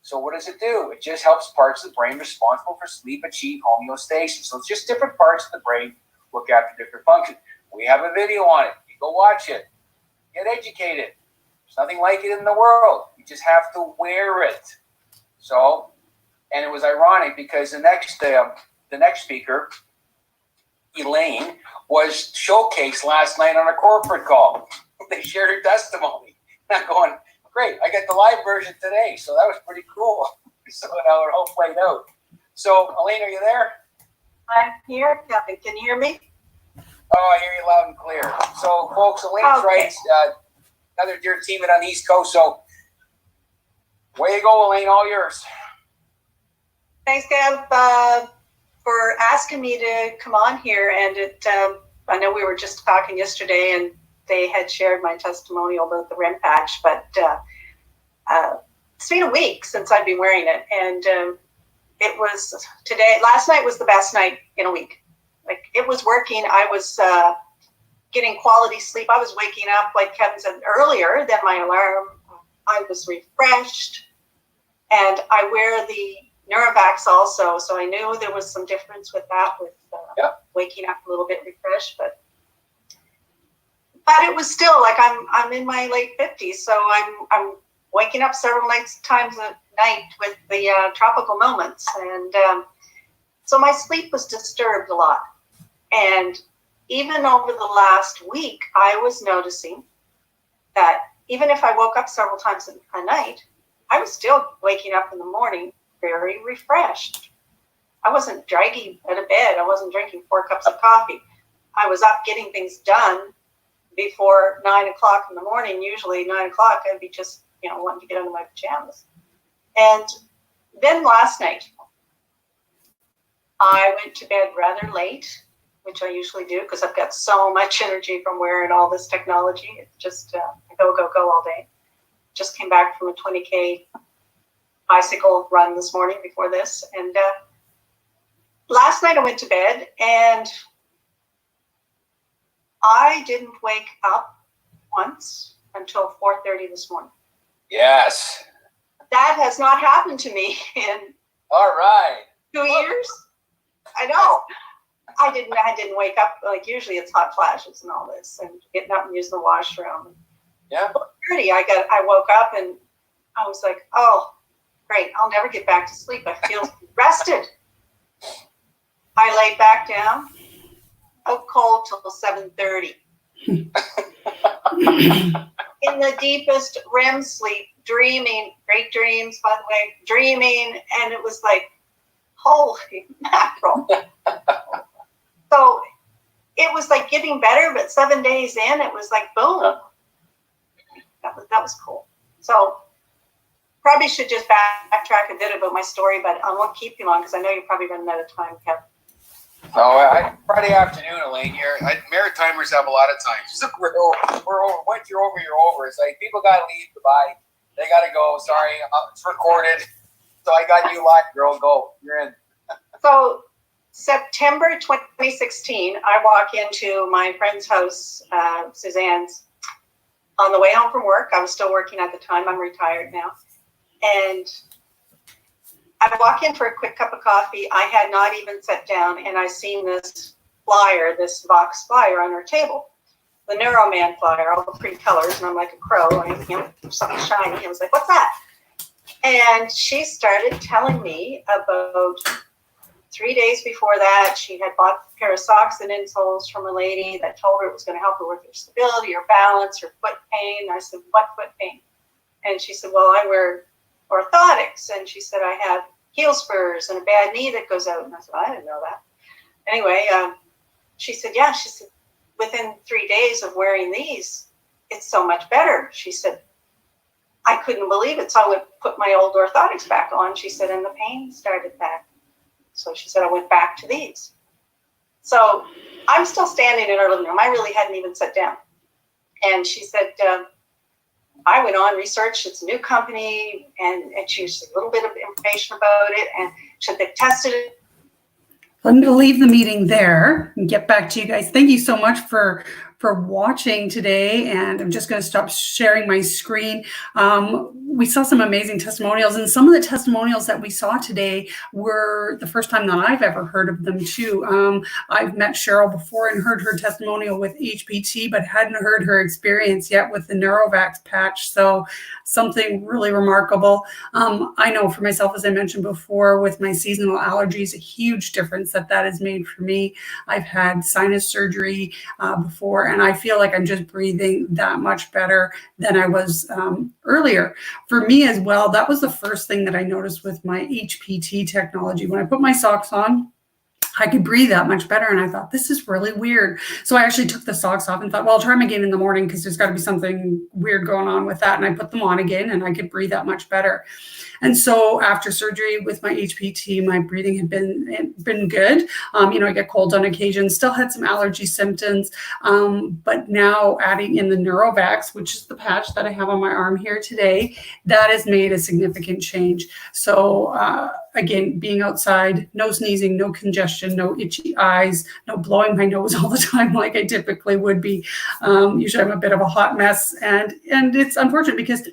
So what does it do? It just helps parts of the brain responsible for sleep achieve homeostasis. So it's just different parts of the brain look after different functions. We have a video on it. You go watch it. Get educated. There's nothing like it in the world. You just have to wear it. So, and it was ironic because the next speaker, Elaine, was showcased last night on a corporate call. They shared her testimony. And I'm going, great, I got the live version today. So that was pretty cool. So how it all played out. So, Elaine, are you there? I'm here, Kevin. Can you hear me? Oh, I hear you loud and clear. So, folks, Elaine's right. Another dear teammate on the East Coast. So, way you go, Elaine. All yours. Thanks, Kev, for asking me to come on here. And I know we were just talking yesterday, and they had shared my testimonial about the rim patch, but it's been a week since I've been wearing it, and it was last night was the best night in a week. Like, it was working. I was getting quality sleep. I was waking up, like Kevin said earlier, than my alarm. I was refreshed, and I wear the Neurovax also, so I knew there was some difference with that, with waking up a little bit refreshed, but it was still like I'm in my late 50s, so I'm waking up several times a night with the tropical moments, and so my sleep was disturbed a lot. And even over the last week, I was noticing that even if I woke up several times a night, I was still waking up in the morning very refreshed. I wasn't dragging out of bed. I wasn't drinking 4 cups of coffee. I was up getting things done before 9 o'clock in the morning. Usually 9 o'clock, I'd be just, wanting to get out of my pajamas. And then last night, I went to bed rather late, which I usually do because I've got so much energy from wearing all this technology. It's just go all day. Just came back from a 20K bicycle run this morning before this. And last night I went to bed and I didn't wake up once until 4:30 this morning. Yes. That has not happened to me in All right. 2 years. I know. I didn't wake up, like usually it's hot flashes and all this and getting up and using the washroom. Yeah. 4:30 I woke up and I was like, oh, great, I'll never get back to sleep. I feel rested. I laid back down, out cold till 7:30. In the deepest REM sleep, dreaming, great dreams, by the way, dreaming, and it was like, holy mackerel. So it was like getting better, but 7 days in, it was like, boom. That was cool. So probably should just backtrack a bit about my story, but I won't keep you long because I know you're probably running out of time, Kevin. Oh, Friday afternoon, Elaine. Here, Maritimers have a lot of time. So we're over. Once you're over, you're over. It's like people gotta leave. Goodbye. They gotta go. Sorry, it's recorded. So I got you locked, girl. Go. You're in. So September 2016, I walk into my friend's house, Suzanne's, on the way home from work. I was still working at the time. I'm retired now. And I walk in for a quick cup of coffee. I had not even sat down, and I seen this flyer, this Vox flyer on her table. The Neuroman flyer, all the pretty colors, and I'm like a crow, something shiny. I was like, what's that? And she started telling me about 3 days before that, she had bought a pair of socks and insoles from a lady that told her it was going to help her with her stability, her balance, her foot pain. I said, what foot pain? And she said, well, I wear orthotics. And she said, I have heel spurs and a bad knee that goes out. And I said, I didn't know that. Anyway, she said, yeah, she said, within 3 days of wearing these, it's so much better. She said, I couldn't believe it. So I would put my old orthotics back on. She said, and the pain started back. So she said, I went back to these. So I'm still standing in her living room. I really hadn't even sat down. And she said, I went on, researched, it's a new company, and she used a little bit of information about it, and she said they tested it. I'm going to leave the meeting there and get back to you guys. Thank you so much for watching today, and I'm just going to stop sharing my screen. We saw some amazing testimonials, and some of the testimonials that we saw today were the first time that I've ever heard of them too. I've met Cheryl before and heard her testimonial with HPT, but hadn't heard her experience yet with the Neurovax patch. So something really remarkable. I know for myself, as I mentioned before, with my seasonal allergies, a huge difference that has made for me. I've had sinus surgery before, and I feel like I'm just breathing that much better than I was earlier. For me as well, that was the first thing that I noticed with my HPT technology. When I put my socks on, I could breathe that much better. And I thought, this is really weird. So I actually took the socks off and thought, well, I'll try them again in the morning because there's got to be something weird going on with that. And I put them on again and I could breathe that much better. And so after surgery with my HPT, my breathing had been good. I get colds on occasion, still had some allergy symptoms. But now adding in the Neurovax, which is the patch that I have on my arm here today, that has made a significant change. So again, being outside, no sneezing, no congestion, no itchy eyes, no blowing my nose all the time like I typically would be. Usually I'm a bit of a hot mess, and it's unfortunate because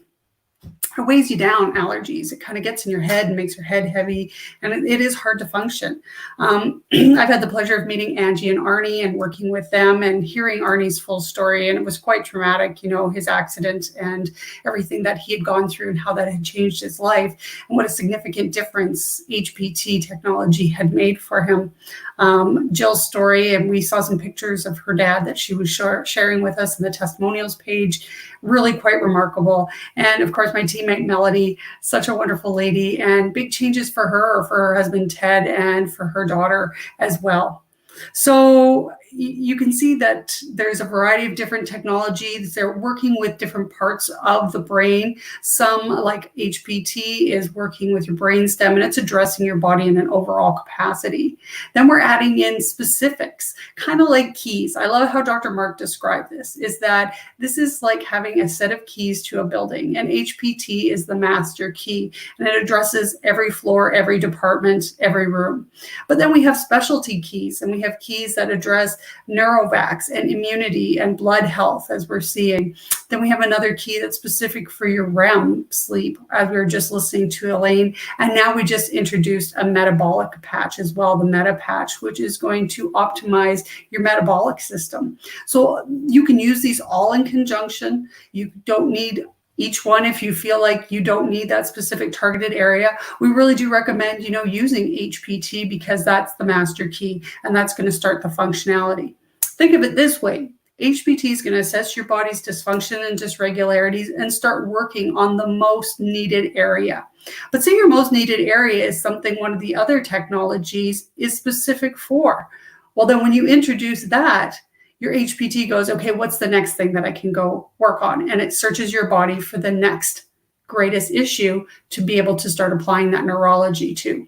it weighs you down, allergies. It kind of gets in your head and makes your head heavy, and it is hard to function. I've had the pleasure of meeting Angie and Arnie and working with them and hearing Arnie's full story, and it was quite traumatic, his accident and everything that he had gone through and how that had changed his life and what a significant difference HPT technology had made for him. Jill's story, and we saw some pictures of her dad that she was sharing with us in the testimonials page, really quite remarkable. And of course, my teammate Melody, such a wonderful lady, and big changes for her husband Ted, and for her daughter as well. So you can see that there's a variety of different technologies. They're working with different parts of the brain. Some, like HPT, is working with your brainstem, and it's addressing your body in an overall capacity. Then we're adding in specifics, kind of like keys. I love how Dr. Mark described this, is that this is like having a set of keys to a building, and HPT is the master key, and it addresses every floor, every department, every room. But then we have specialty keys, and we have keys that address Neurovax and immunity and blood health, as we're seeing. Then we have another key that's specific for your REM sleep, as we were just listening to Elaine. And now we just introduced a metabolic patch as well, the Meta patch, which is going to optimize your metabolic system. So you can use these all in conjunction. You don't need each one if you feel like you don't need that specific targeted area. We really do recommend, using HPT because that's the master key, and that's going to start the functionality. Think of it this way. HPT is going to assess your body's dysfunction and dysregularities and start working on the most needed area. But say your most needed area is something one of the other technologies is specific for. Well, then when you introduce that, your HPT goes, okay, what's the next thing that I can go work on? And it searches your body for the next greatest issue to be able to start applying that neurology to.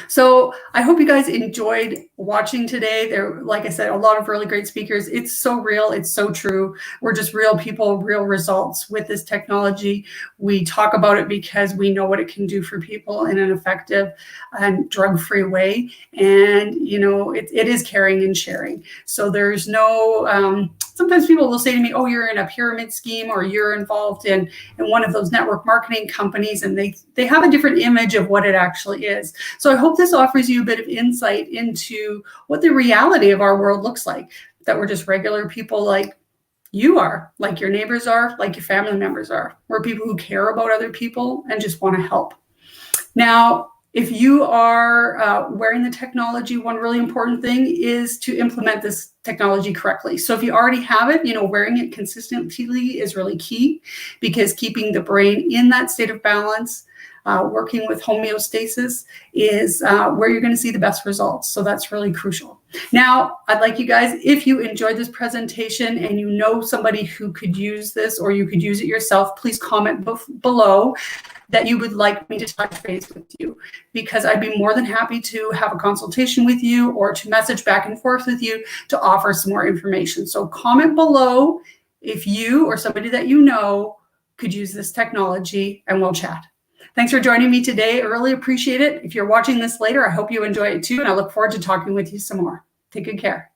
So I hope you guys enjoyed watching today. There, like I said, a lot of really great speakers. It's so real. It's so true. We're just real people, real results with this technology. We talk about it because we know what it can do for people in an effective and drug-free way. And, it is caring and sharing. So there's no, sometimes people will say to me, oh, you're in a pyramid scheme, or you're involved in one of those network marketing companies, and they have a different image of what it actually is. So I hope this offers you a bit of insight into what the reality of our world looks like, that we're just regular people like you are, like your neighbors are, like your family members are. We're people who care about other people and just want to help. Now, If you are wearing the technology, one really important thing is to implement this technology correctly. So if you already have it, wearing it consistently is really key, because keeping the brain in that state of balance, working with homeostasis is where you're going to see the best results. So that's really crucial. Now, I'd like you guys, if you enjoyed this presentation and you know somebody who could use this, or you could use it yourself, please comment below that you would like me to touch base with you, because I'd be more than happy to have a consultation with you or to message back and forth with you to offer some more information. So comment below if you or somebody that you know could use this technology, and we'll chat. Thanks for joining me today. I really appreciate it. If you're watching this later, I hope you enjoy it too, and I look forward to talking with you some more. Take good care.